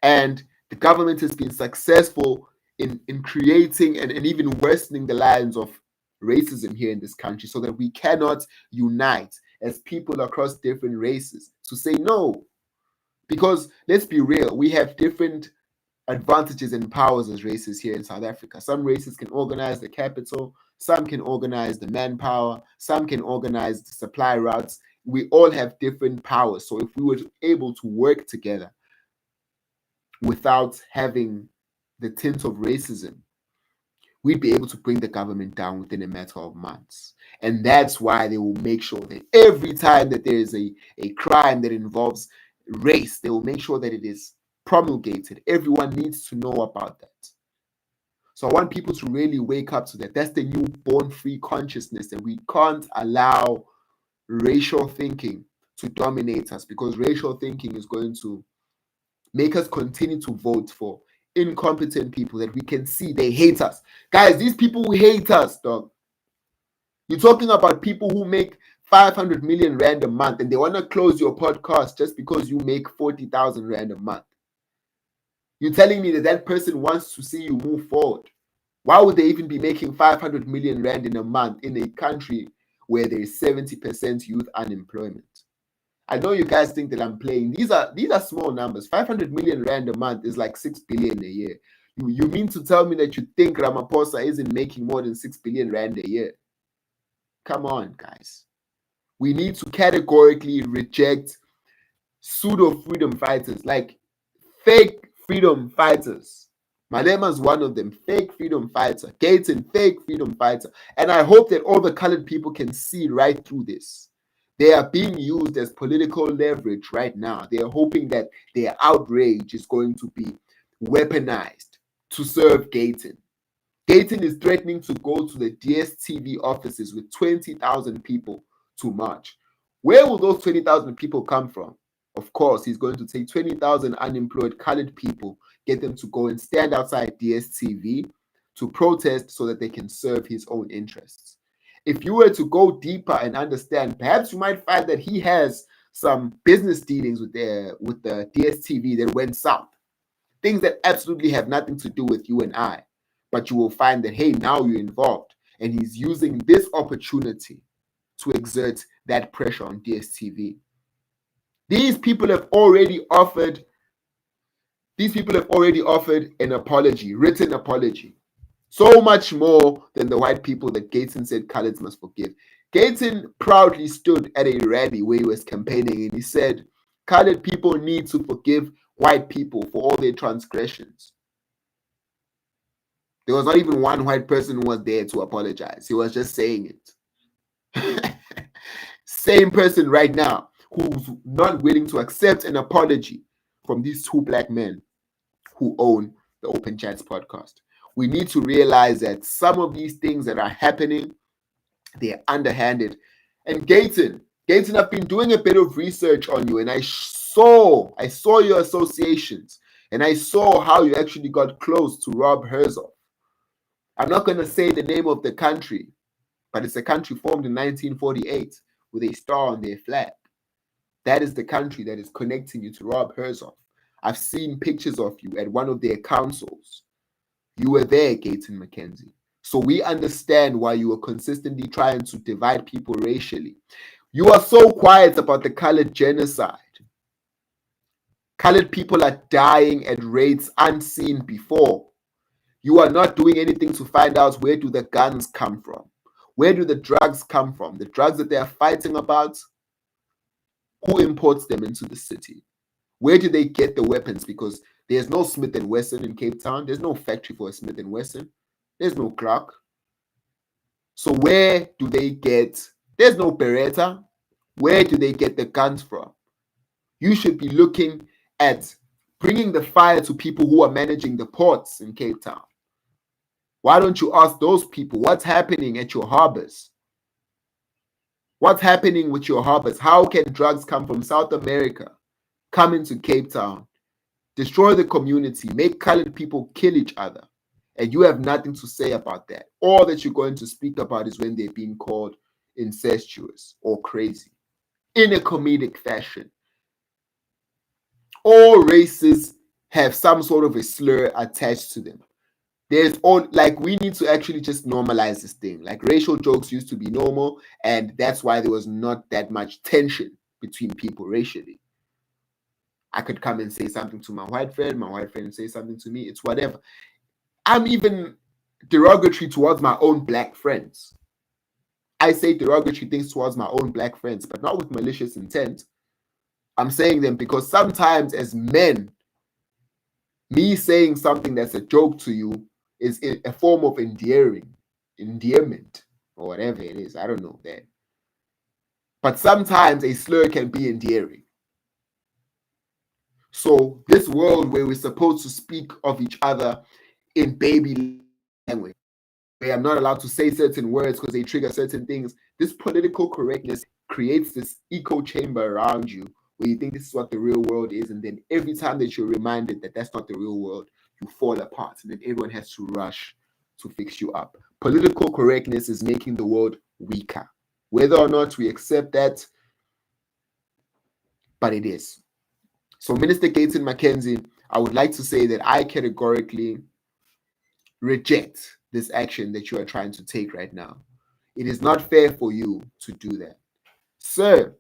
And the government has been successful in creating and even worsening the lines of racism here in this country so that we cannot unite as people across different races to say no. Because let's be real, we have different advantages and powers as races here in South Africa. Some races can organize the capital, some can organize the manpower, some can organize the supply routes. We all have different powers. So if we were able to work together without having the tint of racism, we'd be able to bring the government down within a matter of months. And that's why they will make sure that every time that there is a crime that involves race, they will make sure that it is promulgated. Everyone needs to know about that. So I want people to really wake up to that. That's the new born-free consciousness, that we can't allow racial thinking to dominate us, because racial thinking is going to make us continue to vote for incompetent people that we can see they hate us. Guys, these people who hate us, dog. You're talking about people who make 500 million rand a month and they want to close your podcast just because you make 40,000 rand a month. You're telling me that that person wants to see you move forward. Why would they even be making 500 million rand in a month in a country where there is 70% youth unemployment? I know you guys think that I'm playing. These are small numbers. 500 million rand a month is like 6 billion a year. You mean to tell me that you think Ramaphosa isn't making more than 6 billion rand a year? Come on, guys. We need to categorically reject pseudo freedom fighters, like fake freedom fighters. Malema's one of them, fake freedom fighter. Gayton, fake freedom fighter. And I hope that all the colored people can see right through this. They are being used as political leverage right now. They are hoping that their outrage is going to be weaponized to serve Gayton. Gayton is threatening to go to the DSTV offices with 20,000 people to march. Where will those 20,000 people come from? Of course, he's going to take 20,000 unemployed colored people, get them to go and stand outside DSTV to protest so that they can serve his own interests. If you were to go deeper and understand, perhaps you might find that he has some business dealings with the DSTV that went south. Things that absolutely have nothing to do with you and I. But you will find that, hey, now you're involved. And he's using this opportunity to exert that pressure on DSTV. These people have already offered an apology, written apology. So much more than the white people that Gayton said coloureds must forgive. Gayton proudly stood at a rally where he was campaigning and he said, coloured people need to forgive white people for all their transgressions. There was not even one white person who was there to apologize. He was just saying it. Same person right now who's not willing to accept an apology from these two black men who own the Open Chats podcast. We need to realize that some of these things that are happening, they're underhanded. And Gayton, I've been doing a bit of research on you, and I saw your associations, and I saw how you actually got close to Rob Herzog. I'm not going to say the name of the country, but it's a country formed in 1948 with a star on their flag. That is the country that is connecting you to Rob Herzog. I've seen pictures of you at one of their councils. You were there, Gayton Mckenzie. So we understand why you were consistently trying to divide people racially. You are so quiet about the colored genocide. Colored people are dying at rates unseen before. You are not doing anything to find out where do the guns come from? Where do the drugs come from? The drugs that they are fighting about, who imports them into the city? Where do they get the weapons? Because there's no Smith & Wesson in Cape Town. There's no factory for a Smith & Wesson. There's no Clark. So where do they get, there's no Beretta. Where do they get the guns from? You should be looking at bringing the fire to people who are managing the ports in Cape Town. Why don't you ask those people what's happening at your harbors? What's happening with your harbors? How can drugs come from South America, come into Cape Town, destroy the community, make colored people kill each other, and you have nothing to say about that? All that you're going to speak about is when they're being called incestuous or crazy in a comedic fashion. All races have some sort of a slur attached to them. There's all, like, we need to actually just normalize this thing. Like, racial jokes used to be normal, and that's why there was not that much tension between people racially. I could come and say something to my white friend say something to me. It's whatever. I'm even derogatory towards my own black friends. I say derogatory things towards my own black friends, but not with malicious intent. I'm saying them because sometimes as men, me saying something that's a joke to you is a form of endearment, or whatever it is. I don't know that. But sometimes a slur can be endearing. So this world where we're supposed to speak of each other in baby language, where I'm not allowed to say certain words because they trigger certain things, this political correctness creates this echo chamber around you where you think this is what the real world is, and then every time that you're reminded that that's not the real world, you fall apart, and then everyone has to rush to fix you up. Political correctness is making the world weaker. Whether or not we accept that, but it is. So, Minister Gayton Mckenzie, I would like to say that I categorically reject this action that you are trying to take right now. It is not fair for you to do that. Sir,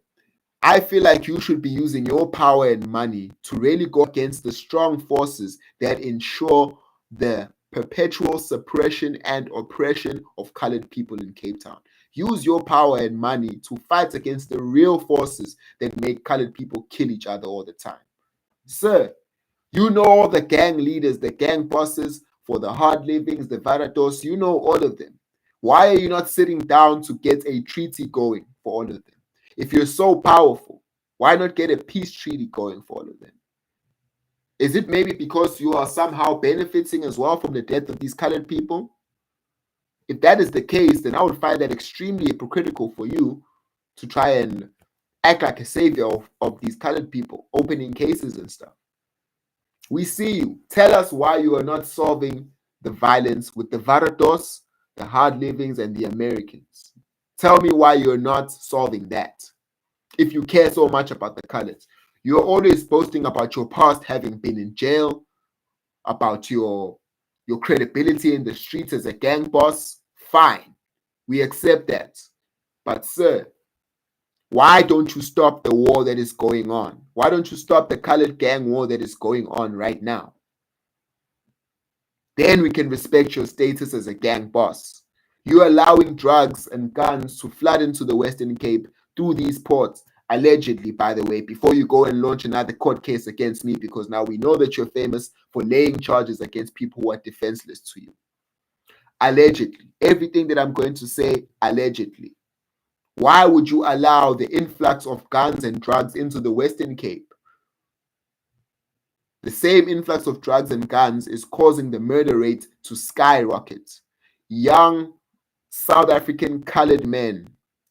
I feel like you should be using your power and money to really go against the strong forces that ensure the perpetual suppression and oppression of colored people in Cape Town. Use your power and money to fight against the real forces that make colored people kill each other all the time. Sir, you know all the gang leaders, the gang bosses for the hard livings, the Varados, you know all of them. Why are you not sitting down to get a treaty going for all of them? If you're so powerful, why not get a peace treaty going for all of them? Is it maybe because you are somehow benefiting as well from the death of these colored people? If that is the case, then I would find that extremely hypocritical for you to try and act like a savior of these colored people, opening cases and stuff. We see you. Tell us why you are not solving the violence with the Varados, the hard livings, and the Americans. Tell me why you're not solving that. If you care so much about the colors, you're always boasting about your past having been in jail, about your credibility in the streets as a gang boss. Fine, we accept that. But sir, why don't you stop the war that is going on? Why don't you stop the colored gang war that is going on right now? Then we can respect your status as a gang boss. You're allowing drugs and guns to flood into the Western Cape through these ports, allegedly, by the way, before you go and launch another court case against me, because now we know that you're famous for laying charges against people who are defenseless to you. Allegedly. Everything that I'm going to say, allegedly. Why would you allow the influx of guns and drugs into the Western Cape? The same influx of drugs and guns is causing the murder rate to skyrocket. Young South African colored men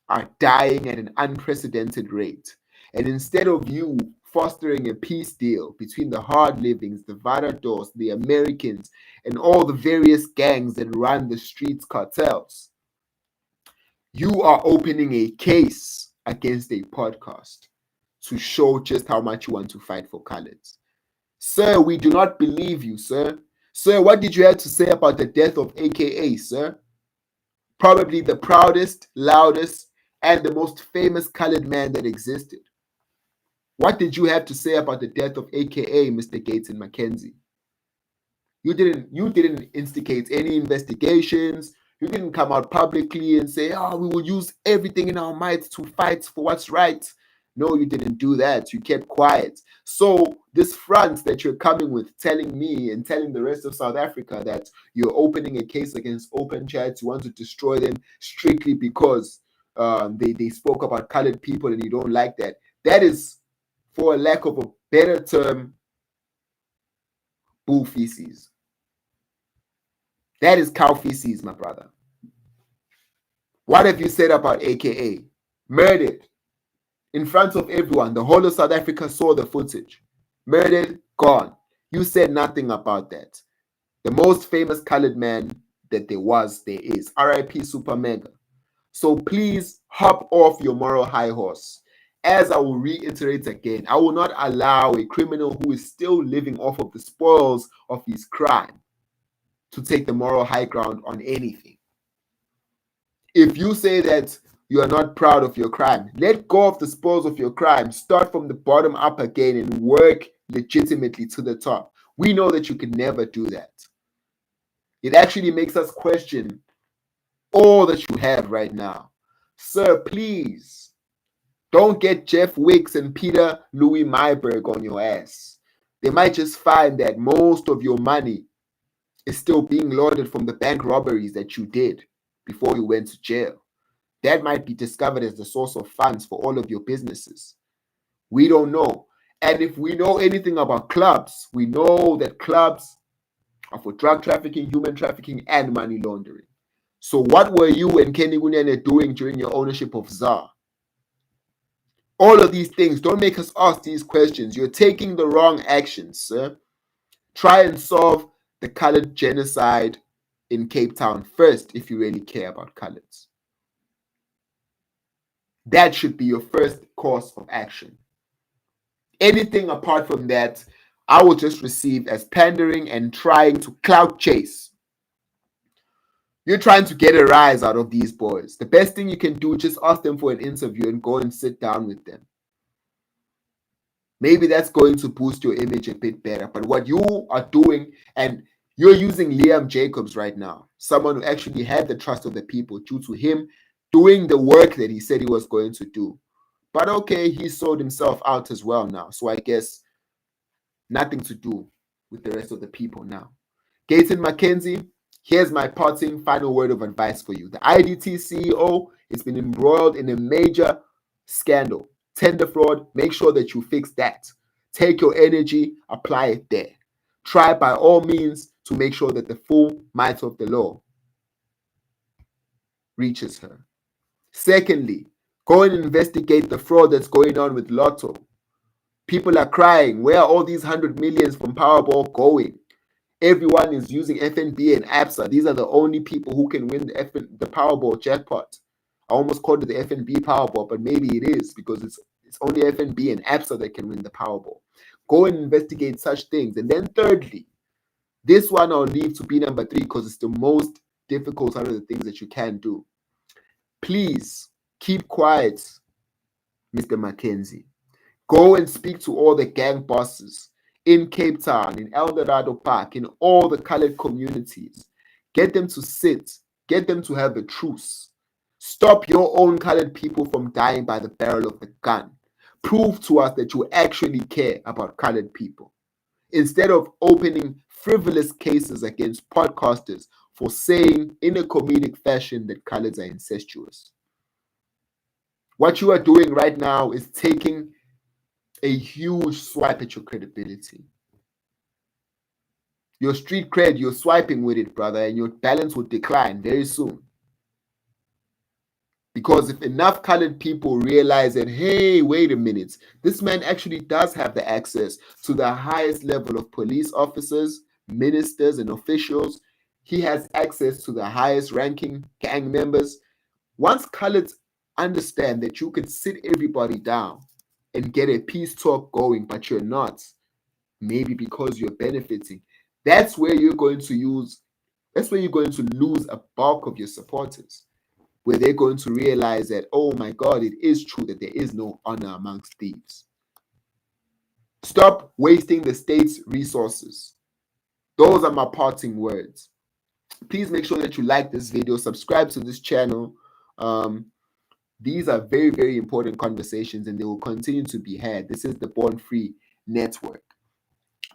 are dying at an unprecedented rate. And instead of you fostering a peace deal between the hard livings, the Varados, the Americans, and all the various gangs that run the streets cartels, you are opening a case against a podcast to show just how much you want to fight for colors. Sir, we do not believe you, sir. Sir, what did you have to say about the death of AKA, sir? Probably the proudest, loudest, and the most famous colored man that existed. What did you have to say about the death of AKA, Mr. Gayton Mckenzie? You didn't instigate any investigations. You didn't come out publicly and say, oh, we will use everything in our might to fight for what's right. No, you didn't do that. You kept quiet. So this front that you're coming with, telling me and telling the rest of South Africa that you're opening a case against Open Chats, you want to destroy them strictly because they spoke about colored people and you don't like that. That is, for a lack of a better term, bull feces. That is cow feces, my brother. What have you said about AKA? Murdered in front of everyone. The whole of South Africa saw the footage. Murdered, gone. You said nothing about that. The most famous colored man that there is. R.I.P. Super Mega. So please hop off your moral high horse. As I will reiterate again, I will not allow a criminal who is still living off of the spoils of his crime to take the moral high ground on anything. If you say that you are not proud of your crime, let go of the spoils of your crime. Start from the bottom up again and work legitimately to the top. We know that you can never do that. It actually makes us question all that you have right now. Sir, please don't get Jeff Wicks and Peter Louis Myberg on your ass. They might just find that most of your money is still being laundered from the bank robberies that you did before you went to jail. That might be discovered as the source of funds for all of your businesses. We don't know. And if we know anything about clubs, we know that clubs are for drug trafficking, human trafficking, and money laundering. So what were you and Kenny Kunene doing during your ownership of ZAR? All of these things, don't make us ask these questions. You're taking the wrong actions, sir. Try and solve the colored genocide in Cape Town first if you really care about colors. That should be your first course of action. Anything apart from that, I will just receive as pandering and trying to clout chase. You're trying to get a rise out of these boys. The best thing you can do, just ask them for an interview and go and sit down with them. Maybe that's going to boost your image a bit better. But what you are doing, and you're using Liam Jacobs right now, someone who actually had the trust of the people due to him doing the work that he said he was going to do. But okay, he sold himself out as well now. So I guess nothing to do with the rest of the people now. Gayton Mckenzie, here's my parting final word of advice for you. The IDT CEO has been embroiled in a major scandal. Tender fraud, make sure that you fix that. Take your energy, apply it there. Try by all means to make sure that the full might of the law reaches her. Secondly, go and investigate the fraud that's going on with Lotto. People are crying. Where are all these 100 millions from Powerball going? Everyone is using FNB and ABSA. These are the only people who can win the Powerball jackpot. I almost called it the FNB Powerball, but maybe it is because it's only FNB and ABSA that can win the Powerball. Go and investigate such things. And then thirdly, this one I'll leave to be number 3 because it's the most difficult out of the things that you can do. Please keep quiet, Mr. Mckenzie. Go and speak to all the gang bosses in Cape Town, in El Dorado Park, in all the colored communities. Get them to sit. Get them to have a truce. Stop your own colored people from dying by the barrel of the gun. Prove to us that you actually care about colored people. Instead of opening frivolous cases against podcasters for saying in a comedic fashion that colors are incestuous. What you are doing right now is taking a huge swipe at your credibility. Your street cred, you're swiping with it, brother, and your balance will decline very soon. Because if enough colored people realize that, hey, wait a minute, this man actually does have the access to the highest level of police officers, ministers, and officials. He has access to the highest ranking gang members. Once coloreds understand that you can sit everybody down and get a peace talk going, but you're not, maybe because you're benefiting, that's where you're going to lose a bulk of your supporters, where they're going to realize that, oh my God, it is true that there is no honor amongst thieves. Stop wasting the state's resources. Those are my parting words. Please make sure that you like this video, subscribe to this channel. These are very, very important conversations, and they will continue to be had. This is the Born Free Network.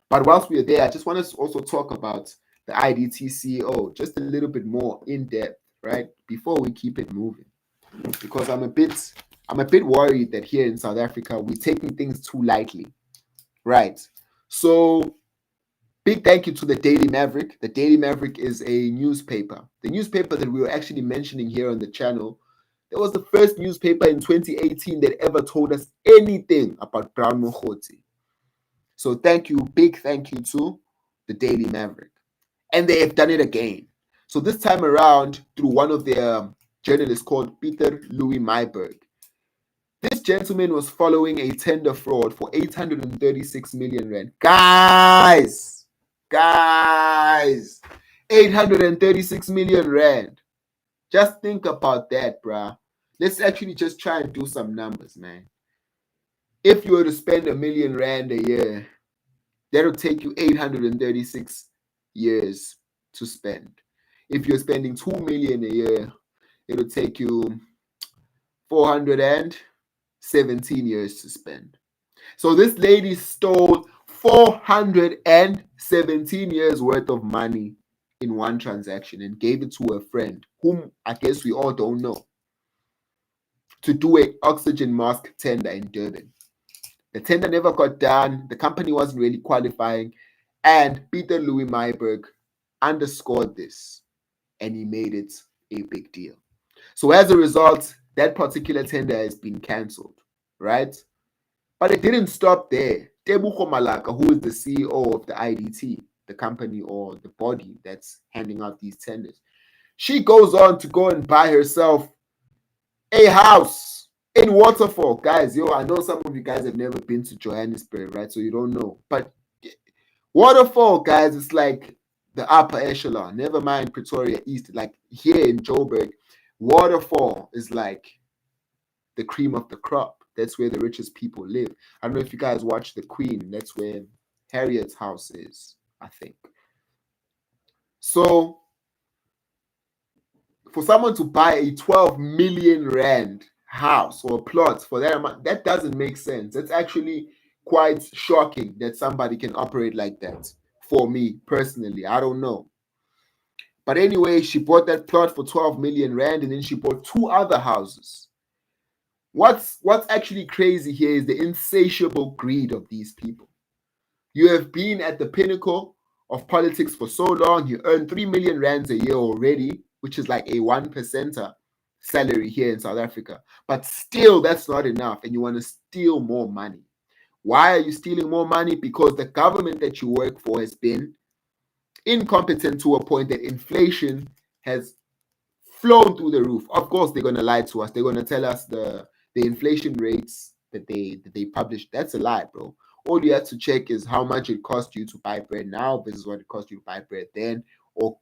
But whilst we are there, I just want us to also talk about the IDT CEO just a little bit more in depth, right? Before we keep it moving, because I'm a bit worried that here in South Africa we're taking things too lightly, right? So big thank you to the Daily Maverick. The Daily Maverick is a newspaper. The newspaper that we were actually mentioning here on the channel. It was the first newspaper in 2018 that ever told us anything about Brown Mkhwanazi. So big thank you to the Daily Maverick. And they have done it again. So this time around, through one of their journalists called Peter Louis Myburg. This gentleman was following a tender fraud for 836 million rand. Guys, 836 million rand. Just think about that, bruh. Let's actually just try and do some numbers, man. If you were to spend R1 million a year, that'll take you 836 years to spend. If you're spending 2 million a year, it'll take you 417 years to spend. So this lady stole 417 years worth of money in one transaction and gave it to a friend, whom I guess we all don't know, to do an oxygen mask tender in Durban. The tender never got done. The company wasn't really qualifying. And Peter Louis Myburg underscored this, and he made it a big deal. So as a result, that particular tender has been cancelled, right? But it didn't stop there. Tebogo Malaka, who is the CEO of the IDT, the company or the body that's handing out these tenders, she goes on to go and buy herself a house in Waterfall. Guys, I know some of you guys have never been to Johannesburg, right? So you don't know. But Waterfall, guys, it's like the upper echelon. Never mind Pretoria East. Like here in Joburg, Waterfall is like the cream of the crop. That's where the richest people live. I don't know if you guys watch The Queen. That's where Harriet's house is, I think. So for someone to buy a 12 million rand house or plot for that amount, that doesn't make sense. It's actually quite shocking that somebody can operate like that. For me personally, I don't know. But anyway, she bought that plot for 12 million rand, and then she bought 2 other houses. What's actually crazy here is the insatiable greed of these people. You have been at the pinnacle of politics for so long. You earn 3 million rands a year already, which is like a 1% salary here in South Africa. But still, that's not enough, and you want to steal more money. Why are you stealing more money? Because the government that you work for has been incompetent to a point that inflation has flown through the roof. Of course, they're going to lie to us. They're going to tell us the inflation rates that they publish. That's a lie, bro. All you have to check is how much it cost you to buy bread now versus what it cost you to buy bread then, or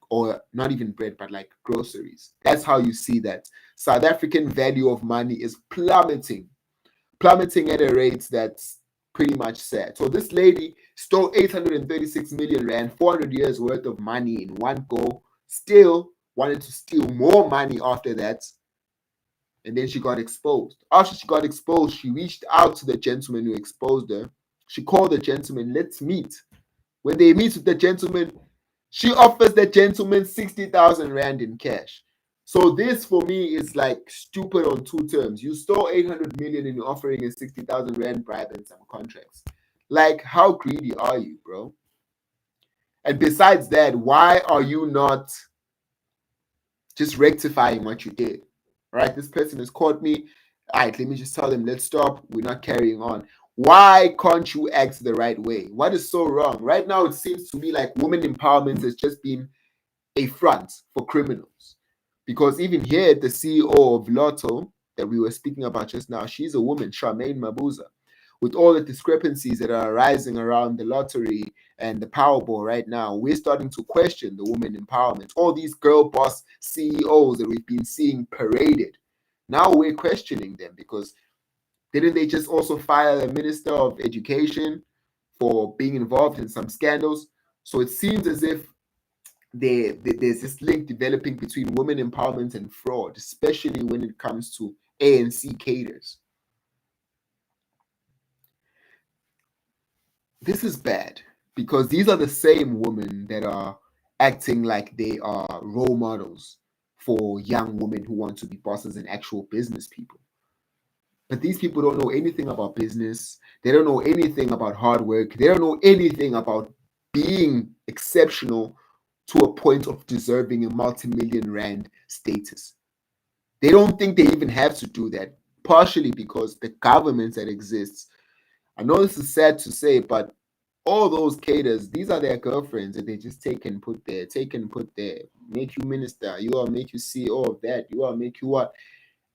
not even bread, but like groceries. That's how you see that South African value of money is plummeting at a rate that's pretty much sad. So this lady stole 836 million rand, 400 years worth of money in one go, still wanted to steal more money after that. And then she got exposed. After she got exposed, she reached out to the gentleman who exposed her. She called the gentleman, let's meet. When they meet with the gentleman, She offers the gentleman 60,000 rand in cash. So this for me is like stupid on two terms. You stole 800 million and you're offering a 60,000 rand bribe and some contracts. Like, how greedy are you, bro? And besides that, why are you not just rectifying what you did? Right? This person has caught me. All right, let me just tell them, let's stop. We're not carrying on. Why can't you act the right way? What is so wrong? Right now, it seems to me like women empowerment has just been a front for criminals. Because even here, the CEO of Lotto that we were speaking about just now, she's a woman, Charmaine Mabuza. With all the discrepancies that are arising around the lottery and the Powerball right now, we're starting to question the women empowerment. All these girl boss CEOs that we've been seeing paraded, now we're questioning them because didn't they just also fire the Minister of Education for being involved in some scandals? So it seems as if there's this link developing between women empowerment and fraud, especially when it comes to ANC cadres. This is bad because these are the same women that are acting like they are role models for young women who want to be bosses and actual business people. But these people don't know anything about business. They don't know anything about hard work. They don't know anything about being exceptional to a point of deserving a multi-million rand status. They don't think they even have to do that, partially because the government that exists. I know this is sad to say, but all those cadres, these are their girlfriends that they just take and put there, make you minister, you all make you CEO of that, you all make you what.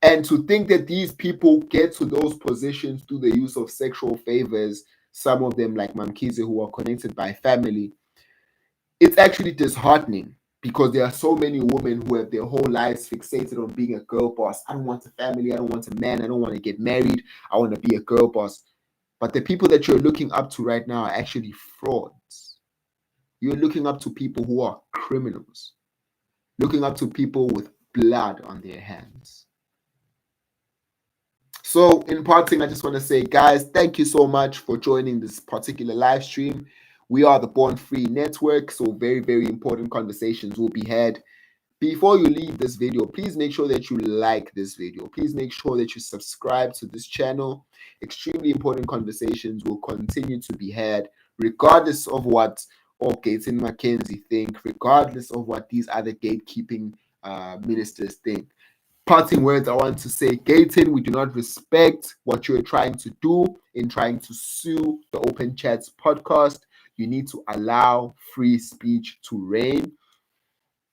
And to think that these people get to those positions through the use of sexual favors, some of them like Mckenzie who are connected by family, it's actually disheartening because there are so many women who have their whole lives fixated on being a girl boss. I don't want a family, I don't want a man, I don't want to get married, I want to be a girl boss. But the people that you're looking up to right now are actually frauds. You're looking up to people who are criminals, looking up to people with blood on their hands. So, in parting, I just want to say, guys, thank you so much for joining this particular live stream. We are the Born Free Network, so very, very important conversations will be had. Before you leave this video, please make sure that you like this video. Please make sure that you subscribe to this channel. Extremely important conversations will continue to be had, regardless of what Gayton and Mckenzie think, regardless of what these other gatekeeping ministers think. Parting words I want to say, Gayton, we do not respect what you're trying to do in trying to sue the Open Chats podcast. You need to allow free speech to reign.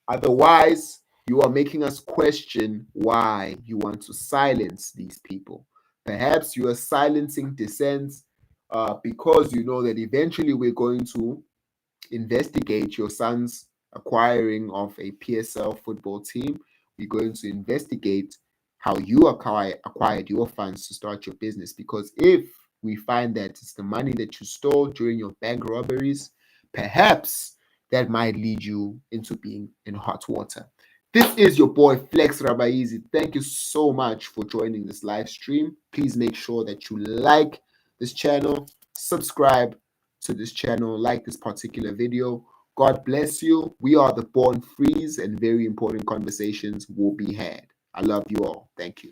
Otherwise, you are making us question why you want to silence these people. Perhaps you are silencing dissent because you know that eventually we're going to investigate your son's acquiring of a PSL football team. We're going to investigate how you acquired your funds to start your business. Because if we find that it's the money that you stole during your bank robberies, perhaps that might lead you into being in hot water. This is your boy Flex Rabaizi. Thank you so much for joining this live stream. Please make sure that you like this channel, subscribe to this channel, like this particular video. God bless you. We are the Born Frees, and very important conversations will be had. I love you all. Thank you.